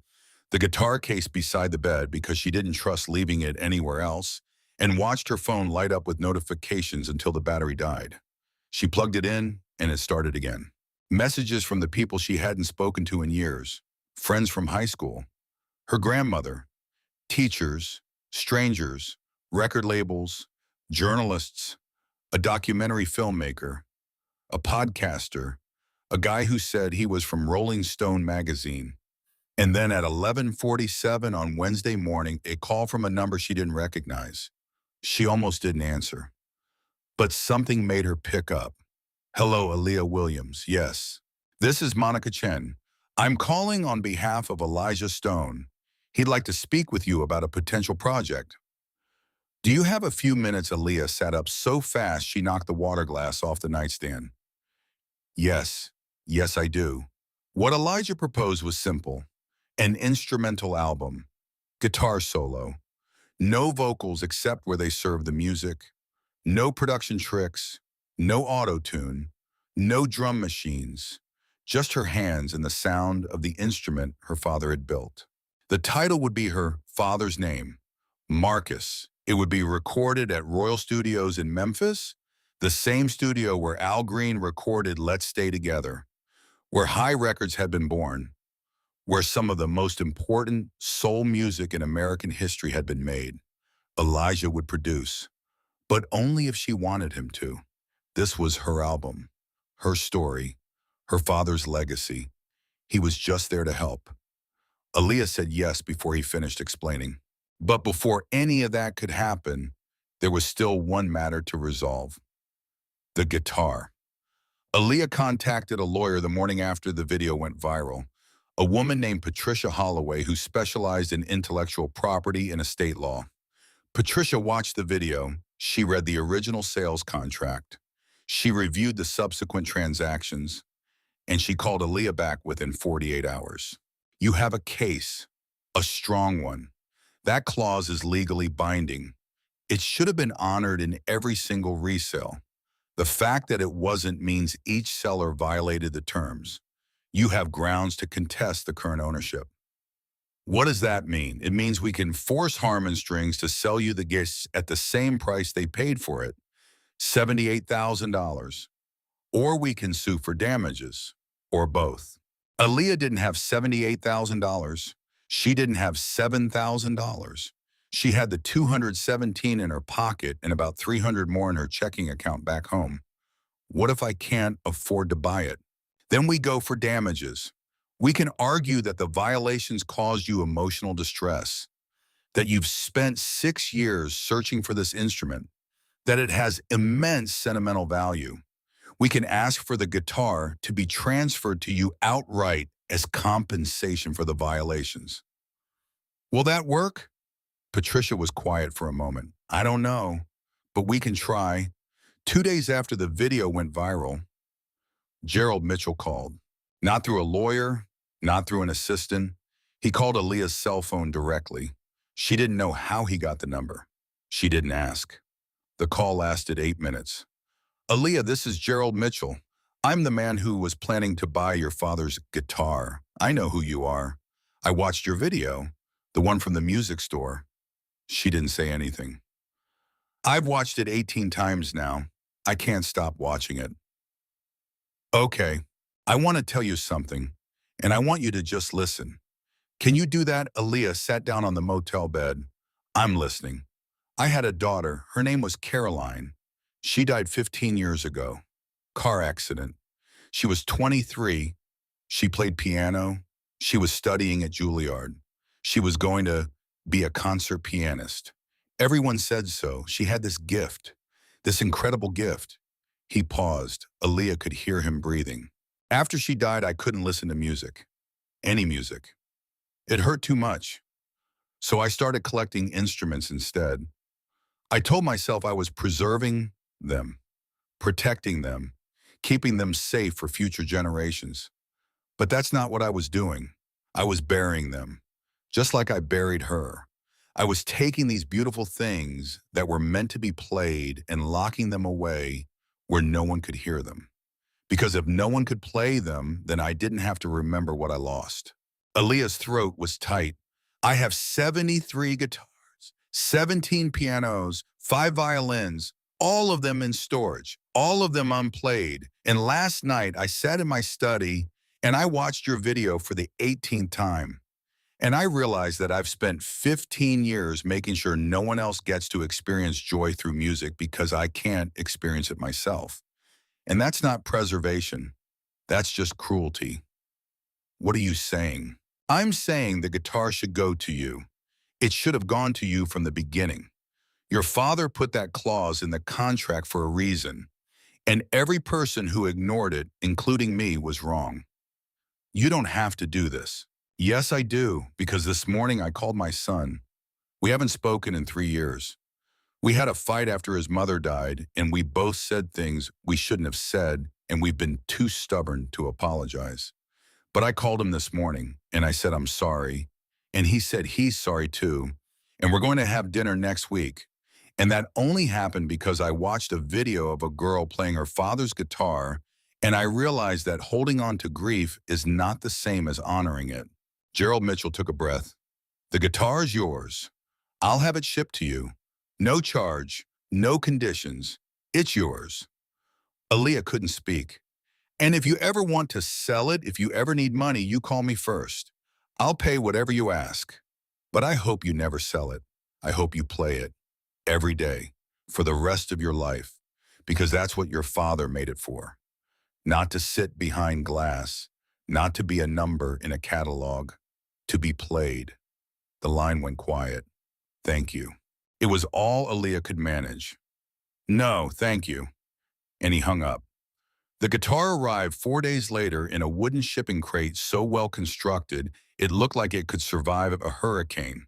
Speaker 1: the guitar case beside the bed because she didn't trust leaving it anywhere else, and watched her phone light up with notifications until the battery died. She plugged it in, and it started again. Messages from the people she hadn't spoken to in years, friends from high school, her grandmother, teachers, strangers, record labels, journalists, a documentary filmmaker, a podcaster, a guy who said he was from Rolling Stone magazine. And then at 11:47 on Wednesday morning, a call from a number she didn't recognize. She almost didn't answer. But something made her pick up. Hello, Aaliyah Williams. Yes. This is Monica Chen. I'm calling on behalf of Elijah Stone. He'd like to speak with you about a potential project. Do you have a few minutes? Aaliyah sat up so fast she knocked the water glass off the nightstand. Yes. Yes, I do. What Elijah proposed was simple. An instrumental album. Guitar solo. No vocals except where they serve the music. No production tricks. No auto-tune. No drum machines. just her hands and the sound of the instrument her father had built. The title would be her father's name, Marcus. It would be recorded at Royal Studios in Memphis, the same studio where Al Green recorded Let's Stay Together, where High Records had been born, where some of the most important soul music in American history had been made. Elijah would produce, but only if she wanted him to. This was her album, her story, her father's legacy. He was just there to help. Aaliyah said yes before he finished explaining. But before any of that could happen, there was still one matter to resolve: the guitar. Aaliyah contacted a lawyer the morning after the video went viral, a woman named Patricia Holloway who specialized in intellectual property and estate law. Patricia watched the video. She read the original sales contract. She reviewed the subsequent transactions, and she called Aaliyah back within 48 hours. You have a case, a strong one. That clause is legally binding. It should have been honored in every single resale. The fact that it wasn't means each seller violated the terms. You have grounds to contest the current ownership. What does that mean? It means we can force Harmon Strings to sell you the gifts at the same price they paid for it, $78,000. Or we can sue for damages, or both. Aaliyah didn't have $78,000. She didn't have $7,000. She had the $217 in her pocket and about $300 more in her checking account back home. What if I can't afford to buy it? Then we go for damages. We can argue that the violations caused you emotional distress, that you've spent 6 years searching for this instrument, that it has immense sentimental value. We can ask for the guitar to be transferred to you outright as compensation for the violations. Will that work? Patricia was quiet for a moment. I don't know, but we can try. 2 days after the video went viral, Gerald Mitchell called. Not through a lawyer, not through an assistant. He called Aaliyah's cell phone directly. She didn't know how he got the number. She didn't ask. The call lasted 8 minutes. Aaliyah, this is Gerald Mitchell. I'm the man who was planning to buy your father's guitar. I know who you are. I watched your video, the one from the music store. She didn't say anything. I've watched it 18 times now. I can't stop watching it. Okay, I want to tell you something, and I want you to just listen. Can you do that? Aaliyah sat down on the motel bed. I'm listening. I had a daughter. Her name was Caroline. She died 15 years ago. Car accident. She was 23. She played piano. She was studying at Juilliard. She was going to be a concert pianist. Everyone said so. She had this gift, this incredible gift. He paused. Aaliyah could hear him breathing. After she died, I couldn't listen to music. Any music. It hurt too much. So I started collecting instruments instead. I told myself I was preserving them, protecting them, keeping them safe for future generations. But that's not what I was doing. I was burying them, just like I buried her. I was taking these beautiful things that were meant to be played and locking them away where no one could hear them. Because if no one could play them, then I didn't have to remember what I lost. Aaliyah's throat was tight. I have 73 guitars, 17 pianos, 5 violins, all of them in storage, all of them unplayed. And last night I sat in my study and I watched your video for the 18th time. And I realized that I've spent 15 years making sure no one else gets to experience joy through music because I can't experience it myself. And that's not preservation. That's just cruelty. What are you saying? I'm saying the guitar should go to you. It should have gone to you from the beginning. Your father put that clause in the contract for a reason, and every person who ignored it, including me, was wrong. You don't have to do this. Yes, I do, because this morning I called my son. We haven't spoken in 3 years. We had a fight after his mother died, and we both said things we shouldn't have said, and we've been too stubborn to apologize. But I called him this morning, and I said I'm sorry, and he said he's sorry too, and we're going to have dinner next week. And that only happened because I watched a video of a girl playing her father's guitar, And I realized that holding on to grief is not the same as honoring it. Gerald Mitchell took a breath. The guitar is yours. I'll have it shipped to you. No charge, no conditions. It's yours. Aaliyah couldn't speak. And if you ever want to sell it, if you ever need money, you call me first. I'll pay whatever you ask. But I hope you never sell it. I hope you play it every day for the rest of your life, because that's what your father made it for. Not to sit behind glass, not to be a number in a catalog, to be played. The line went quiet. Thank you. It was all Aaliyah could manage. No, thank you. And he hung up. The guitar arrived 4 days later in a wooden shipping crate so well constructed it looked like it could survive a hurricane.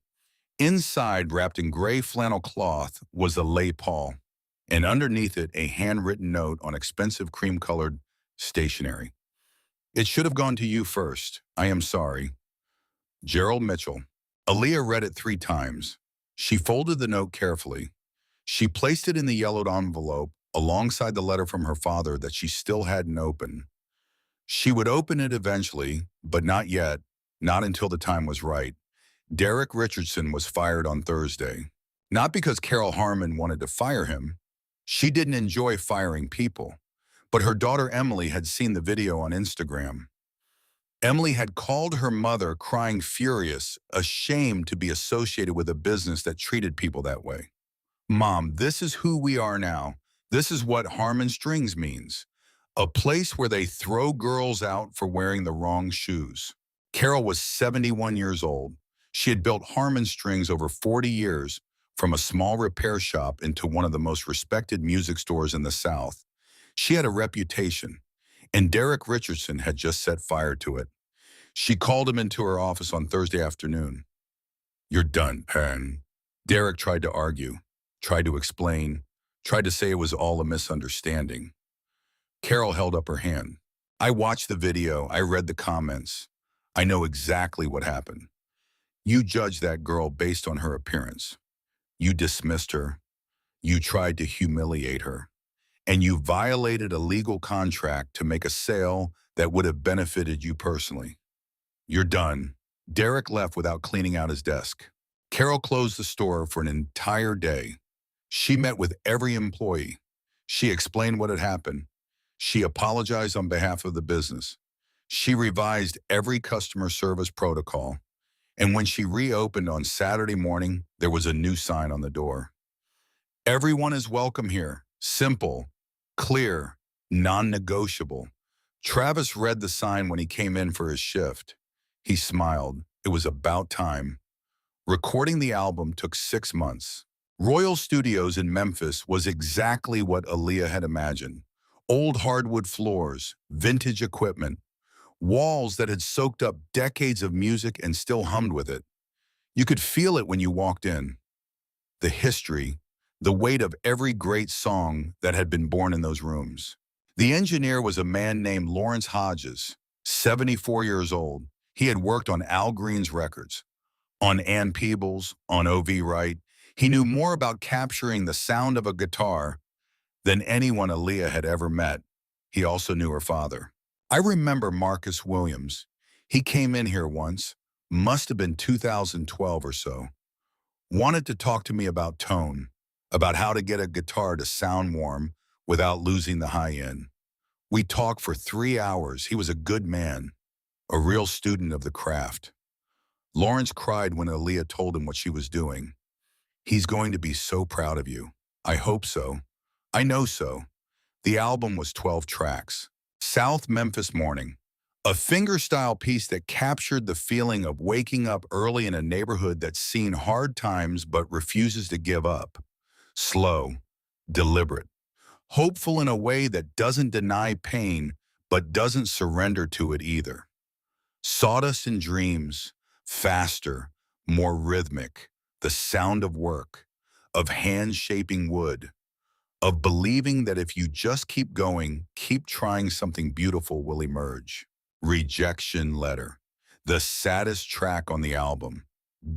Speaker 1: Inside, wrapped in gray flannel cloth, was a Les Paul, and underneath it a handwritten note on expensive cream-colored stationery. It should have gone to you first. I am sorry. Gerald Mitchell. Aaliyah read it 3 times. She folded the note carefully. She placed it in the yellowed envelope alongside the letter from her father that she still hadn't opened. She would open it eventually, but not yet, not until the time was right. Derek Richardson was fired on Thursday. Not because Carol Harmon wanted to fire him. She didn't enjoy firing people. But her daughter Emily had seen the video on Instagram. Emily had called her mother crying furious, ashamed to be associated with a business that treated people that way. Mom, this is who we are now. This is what Harmon Strings means. A place where they throw girls out for wearing the wrong shoes. Carol was 71 years old. She had built Harmon Strings over 40 years, from a small repair shop into one of the most respected music stores in the South. She had a reputation, and Derek Richardson had just set fire to it. She called him into her office on Thursday afternoon. You're done, Pan. Derek tried to argue, tried to explain, tried to say it was all a misunderstanding. Carol held up her hand. I watched the video, I read the comments. I know exactly what happened. You judged that girl based on her appearance. You dismissed her. You tried to humiliate her. And you violated a legal contract to make a sale that would have benefited you personally. You're done. Derek left without cleaning out his desk. Carol closed the store for an entire day. She met with every employee. She explained what had happened. She apologized on behalf of the business. She revised every customer service protocol. And when she reopened on Saturday morning, there was a new sign on the door. Everyone is welcome here. Simple, clear, non-negotiable. Travis read the sign when he came in for his shift. He smiled. It was about time. Recording the album took 6 months. Royal Studios in Memphis was exactly what Aaliyah had imagined. Old hardwood floors, vintage equipment, walls that had soaked up decades of music and still hummed with it. You could feel it when you walked in. The history, the weight of every great song that had been born in those rooms. The engineer was a man named Lawrence Hodges, 74 years old. He had worked on Al Green's records, on Ann Peebles, on O.V. Wright. He knew more about capturing the sound of a guitar than anyone Aaliyah had ever met. He also knew her father. I remember Marcus Williams. He came in here once, must have been 2012 or so. Wanted to talk to me about tone, about how to get a guitar to sound warm without losing the high end. We talked for 3 hours. He was a good man, a real student of the craft. Lawrence cried when Aaliyah told him what she was doing. He's going to be so proud of you. I hope so. I know so. The album was 12 tracks. South Memphis Morning, a fingerstyle piece that captured the feeling of waking up early in a neighborhood that's seen hard times but refuses to give up. Slow, deliberate, hopeful in a way that doesn't deny pain but doesn't surrender to it either. Sawdust and Dreams, faster, more rhythmic, the sound of work, of hands shaping wood, of believing that if you just keep going, keep trying, something beautiful will emerge. Rejection Letter, the saddest track on the album.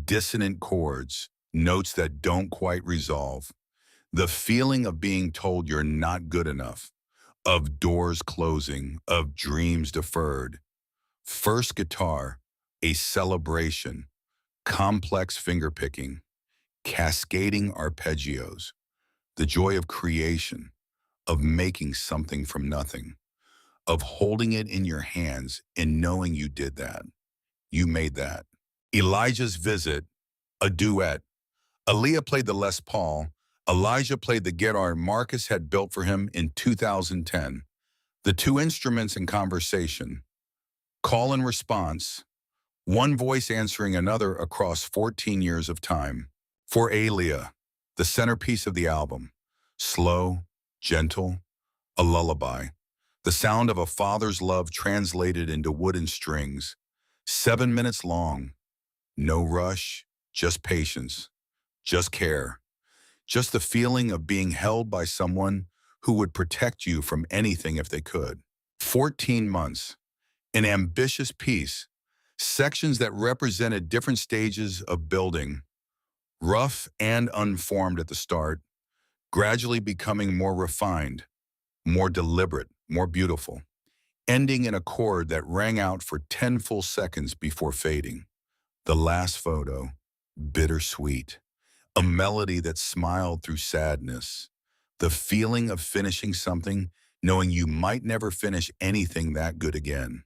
Speaker 1: Dissonant chords, notes that don't quite resolve. The feeling of being told you're not good enough. of doors closing, of dreams deferred. First guitar, a celebration, complex fingerpicking, cascading arpeggios, the joy of creation, of making something from nothing, of holding it in your hands and knowing you did that. You made that. Elijah's Visit, a duet. Aaliyah played the Les Paul. Elijah played the guitar Marcus had built for him in 2010. The two instruments in conversation, call and response, one voice answering another across 14 years of time. For Aaliyah, the centerpiece of the album, slow, gentle, a lullaby, the sound of a father's love translated into wooden strings, 7 minutes long, no rush, just patience, just care, just the feeling of being held by someone who would protect you from anything if they could. 14 months, an ambitious piece, sections that represented different stages of building, rough and unformed at the start, gradually becoming more refined, more deliberate, more beautiful, ending in a chord that rang out for 10 full seconds before fading. The last photo, bittersweet, a melody that smiled through sadness, the feeling of finishing something, knowing you might never finish anything that good again.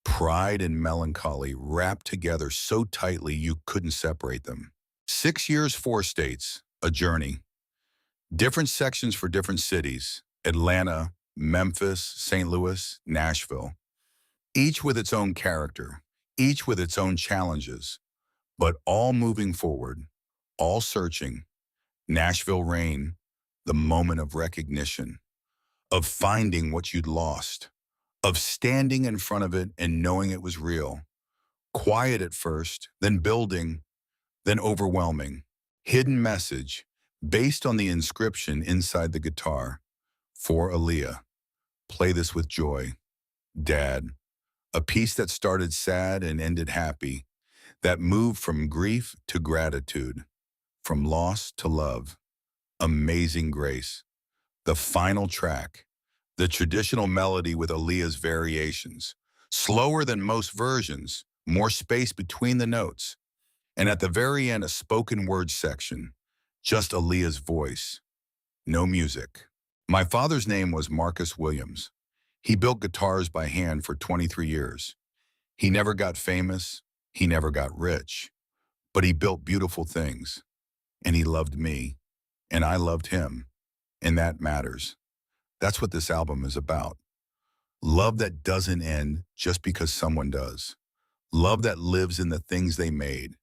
Speaker 1: Pride and melancholy wrapped together so tightly you couldn't separate them. 6 years, 4 states, a journey. Different sections for different cities, Atlanta, Memphis, St. Louis, Nashville. Each with its own character, each with its own challenges, but all moving forward, all searching. Nashville Rain, the moment of recognition, of finding what you'd lost, of standing in front of it and knowing it was real. Quiet at first, then building, then overwhelming. Hidden message, based on the inscription inside the guitar. For Aaliyah, play this with joy. Dad, a piece that started sad and ended happy, that moved from grief to gratitude, from loss to love. Amazing Grace, the final track, the traditional melody with Aaliyah's variations, slower than most versions, more space between the notes, and at the very end a spoken word section, just Aaliyah's voice, no music. My father's name was Marcus Williams. He built guitars by hand for 23 years. He never got famous, he never got rich, but he built beautiful things, and he loved me, and I loved him, and that matters. That's what this album is about. Love that doesn't end just because someone does. Love that lives in the things they made,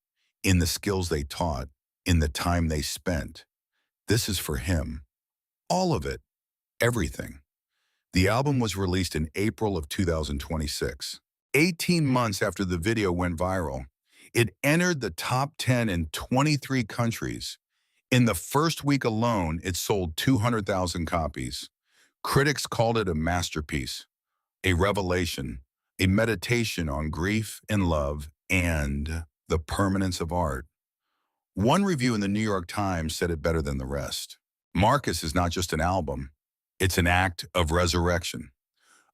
Speaker 1: in the skills they taught, in the time they spent. This is for him. All of it. Everything. The album was released in April of 2026. 18 months after the video went viral, it entered the top 10 in 23 countries. In the first week alone, it sold 200,000 copies. Critics called it a masterpiece, a revelation, a meditation on grief and love and the permanence of art. One review in the New York Times said it better than the rest. Marcus is not just an album, it's an act of resurrection.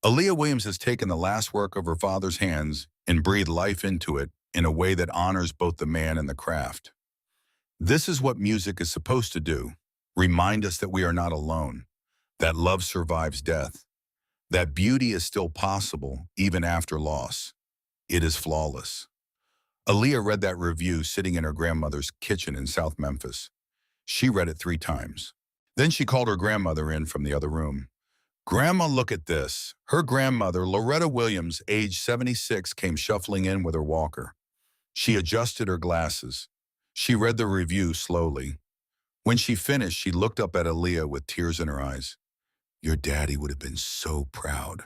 Speaker 1: Aaliyah Williams has taken the last work of her father's hands and breathed life into it in a way that honors both the man and the craft. This is what music is supposed to do. Remind us that we are not alone, that love survives death, that beauty is still possible even after loss. It is flawless. Aaliyah read that review sitting in her grandmother's kitchen in South Memphis. She read it 3 times. Then she called her grandmother in from the other room. Grandma, look at this. Her grandmother, Loretta Williams, age 76, came shuffling in with her walker. She adjusted her glasses. She read the review slowly. When she finished, she looked up at Aaliyah with tears in her eyes. Your daddy would have been so proud.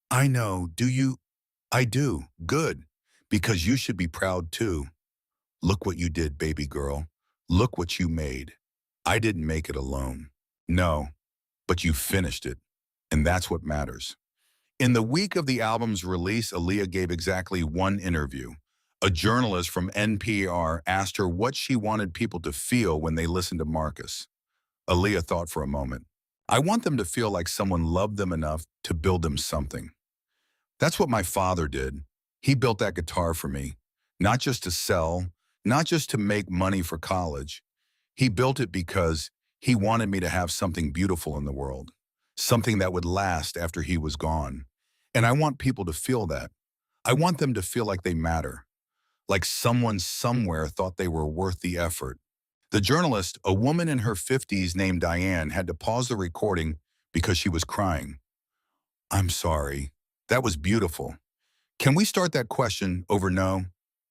Speaker 1: I know, do you? I do. Good. Because you should be proud too. Look what you did, baby girl. Look what you made. I didn't make it alone. No, but you finished it. And that's what matters. In the week of the album's release, Aaliyah gave exactly 1 interview. A journalist from NPR asked her what she wanted people to feel when they listened to Marcus. Aaliyah thought for a moment. I want them to feel like someone loved them enough to build them something. That's what my father did. He built that guitar for me, not just to sell, not just to make money for college. He built it because he wanted me to have something beautiful in the world, something that would last after he was gone. And I want people to feel that. I want them to feel like they matter, like someone somewhere thought they were worth the effort. The journalist, a woman in her 50s named Diane, had to pause the recording because she was crying. I'm sorry. That was beautiful. Can we start that question over no?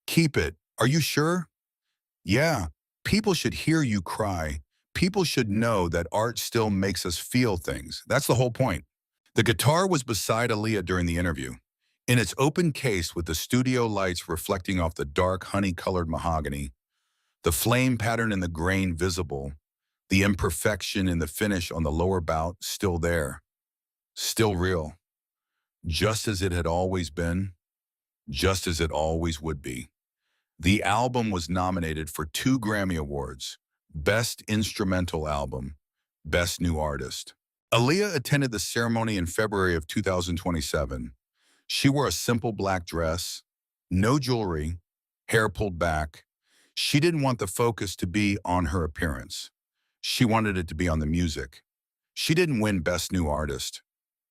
Speaker 1: Keep it. Are you sure? Yeah. People should hear you cry. People should know that art still makes us feel things. That's the whole point. The guitar was beside Aaliyah during the interview. In its open case with the studio lights reflecting off the dark honey-colored mahogany, the flame pattern in the grain visible, the imperfection in the finish on the lower bout still there, still real, just as it had always been, just as it always would be. The album was nominated for 2 Grammy Awards, Best Instrumental Album, Best New Artist. Aaliyah attended the ceremony in February of 2027. She wore a simple black dress, no jewelry, hair pulled back. She didn't want the focus to be on her appearance. She wanted it to be on the music. She didn't win Best New Artist.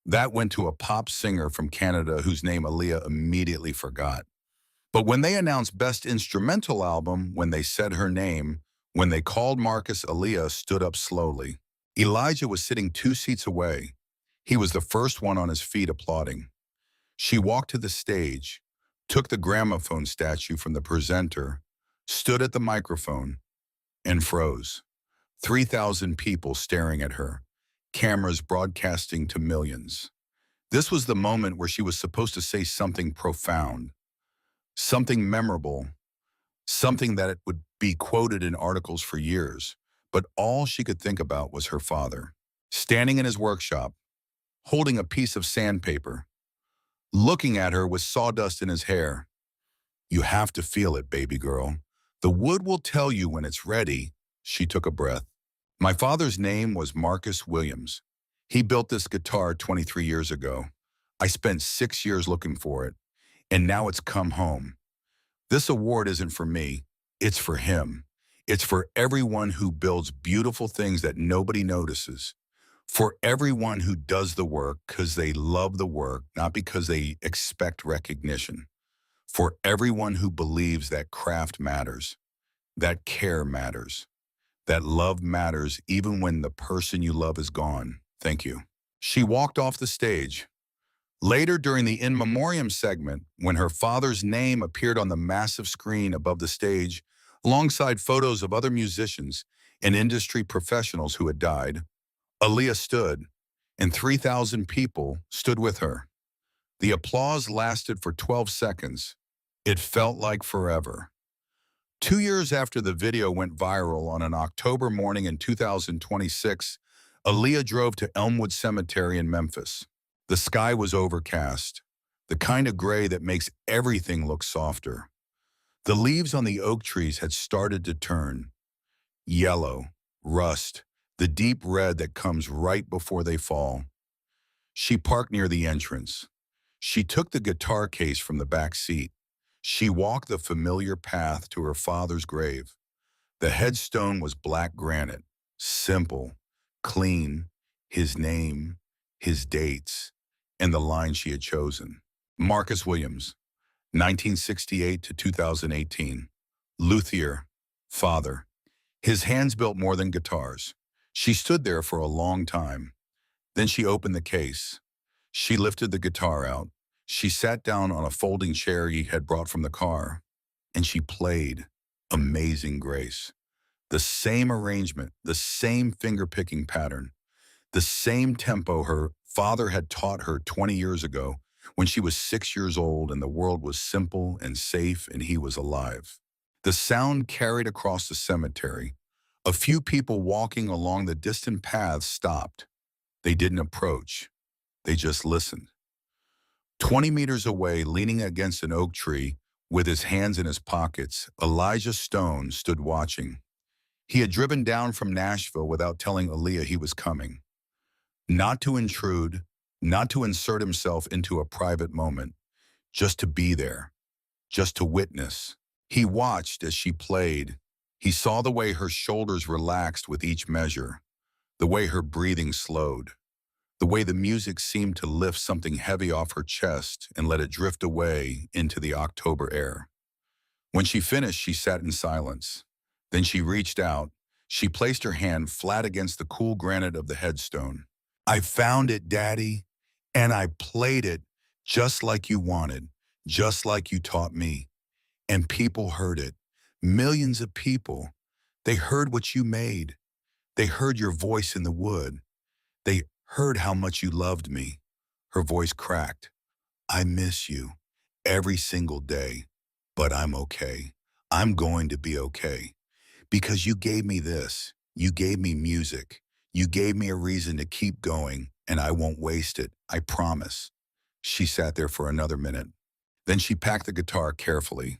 Speaker 1: That went to a pop singer from Canada whose name Aaliyah immediately forgot. But when they announced Best Instrumental Album, when they said her name, when they called Marcus, Aaliyah stood up slowly. Elijah was sitting 2 seats away. He was the first one on his feet applauding. She walked to the stage, took the gramophone statue from the presenter, stood at the microphone, and froze. 3,000 people staring at her, cameras broadcasting to millions. This was the moment where she was supposed to say something profound, something memorable, something that would be quoted in articles for years. But all she could think about was her father, standing in his workshop, holding a piece of sandpaper, looking at her with sawdust in his hair. You have to feel it, baby girl. The wood will tell you when it's ready. She took a breath. My father's name was Marcus Williams. He built this guitar 23 years ago. I spent 6 years looking for it, and now it's come home. This award isn't for me, it's for him. It's for everyone who builds beautiful things that nobody notices. For everyone who does the work because they love the work, not because they expect recognition. For everyone who believes that craft matters, that care matters, that love matters even when the person you love is gone. Thank you. She walked off the stage. Later, during the In Memoriam segment, when her father's name appeared on the massive screen above the stage, alongside photos of other musicians and industry professionals who had died, Aaliyah stood, and 3,000 people stood with her. The applause lasted for 12 seconds. It felt like forever. 2 years after the video went viral on an October morning in 2026, Aaliyah drove to Elmwood Cemetery in Memphis. The sky was overcast, the kind of gray that makes everything look softer. The leaves on the oak trees had started to turn yellow, rust, the deep red that comes right before they fall. She parked near the entrance. She took the guitar case from the back seat. She walked the familiar path to her father's grave. The headstone was black granite, simple, clean, his name, his dates, and the line she had chosen. Marcus Williams, 1968 to 2018. Luthier, father. His hands built more than guitars. She stood there for a long time. Then she opened the case. She lifted the guitar out. She sat down on a folding chair he had brought from the car, and she played Amazing Grace. The same arrangement, the same finger-picking pattern, the same tempo her father had taught her 20 years ago when she was 6 years old and the world was simple and safe and he was alive. The sound carried across the cemetery. A few people walking along the distant paths stopped. They didn't approach. They just listened. 20 meters away, leaning against an oak tree, with his hands in his pockets, Elijah Stone stood watching. He had driven down from Nashville without telling Aaliyah he was coming. not to intrude, not to insert himself into a private moment, just to be there, just to witness. He watched as she played. He saw the way her shoulders relaxed with each measure, the way her breathing slowed, the way the music seemed to lift something heavy off her chest and let it drift away into the October air. When she finished, she sat in silence. Then she reached out. She placed her hand flat against the cool granite of the headstone. I found it, Daddy, and I played it just like you wanted, just like you taught me. And people heard it. Millions of people. They heard what you made. They heard your voice in the wood. They heard how much you loved me. Her voice cracked. I miss you every single day, but I'm okay. I'm going to be okay because you gave me this. You gave me music. You gave me a reason to keep going, and I won't waste it. I promise. She sat there for another minute. Then she packed the guitar carefully.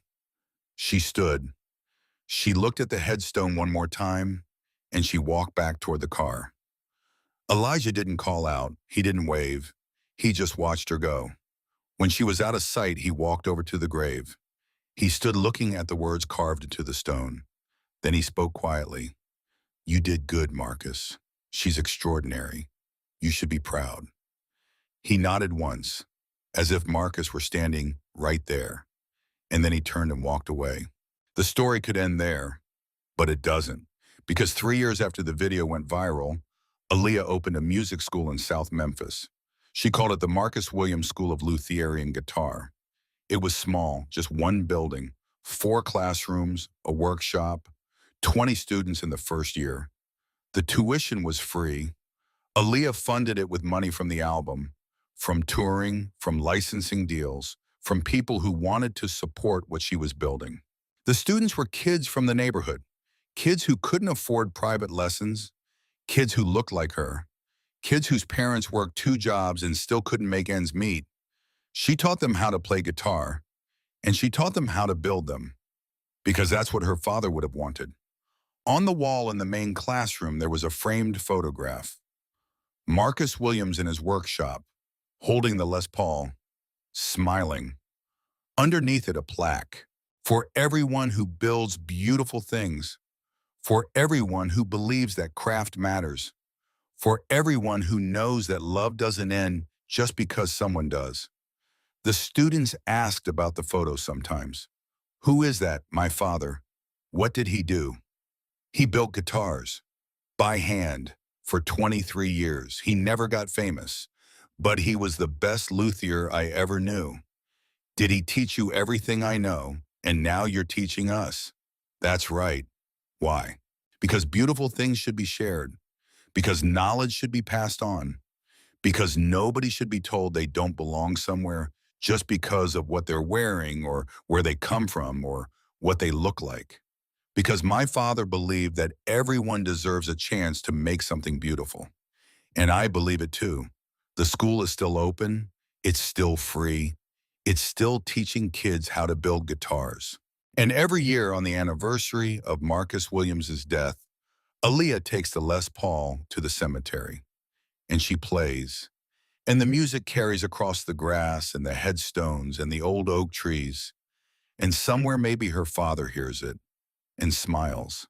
Speaker 1: She stood. She looked at the headstone one more time, and she walked back toward the car. Elijah didn't call out. He didn't wave. He just watched her go. When she was out of sight, he walked over to the grave. He stood looking at the words carved into the stone. Then he spoke quietly. You did good, Marcus. She's extraordinary. You should be proud. He nodded once, as if Marcus were standing right there, and then he turned and walked away. The story could end there, but it doesn't, because 3 years after the video went viral, Aaliyah opened a music school in South Memphis. She called it the Marcus Williams School of Luthier and Guitar. It was small, just one building, 4 classrooms, a workshop, 20 students in the first year. The tuition was free. Aaliyah funded it with money from the album, from touring, from licensing deals, from people who wanted to support what she was building. The students were kids from the neighborhood, kids who couldn't afford private lessons, kids who looked like her, kids whose parents worked 2 jobs and still couldn't make ends meet. She taught them how to play guitar, and she taught them how to build them, because that's what her father would have wanted. On the wall in the main classroom, there was a framed photograph. Marcus Williams in his workshop, holding the Les Paul, smiling. Underneath it, a plaque. For everyone who builds beautiful things. For everyone who believes that craft matters. For everyone who knows that love doesn't end just because someone does. The students asked about the photo sometimes. Who is that? My father. What did he do? He built guitars. By hand. For 23 years. He never got famous. But he was the best luthier I ever knew. Did he teach you everything I know, and now you're teaching us? That's right. Why? Because beautiful things should be shared. Because knowledge should be passed on. Because nobody should be told they don't belong somewhere just because of what they're wearing or where they come from or what they look like. Because my father believed that everyone deserves a chance to make something beautiful. And I believe it too. The school is still open. It's still free. It's still teaching kids how to build guitars. And every year on the anniversary of Marcus Williams's death, Aaliyah takes the Les Paul to the cemetery, and she plays. And the music carries across the grass and the headstones and the old oak trees. And somewhere maybe her father hears it and smiles.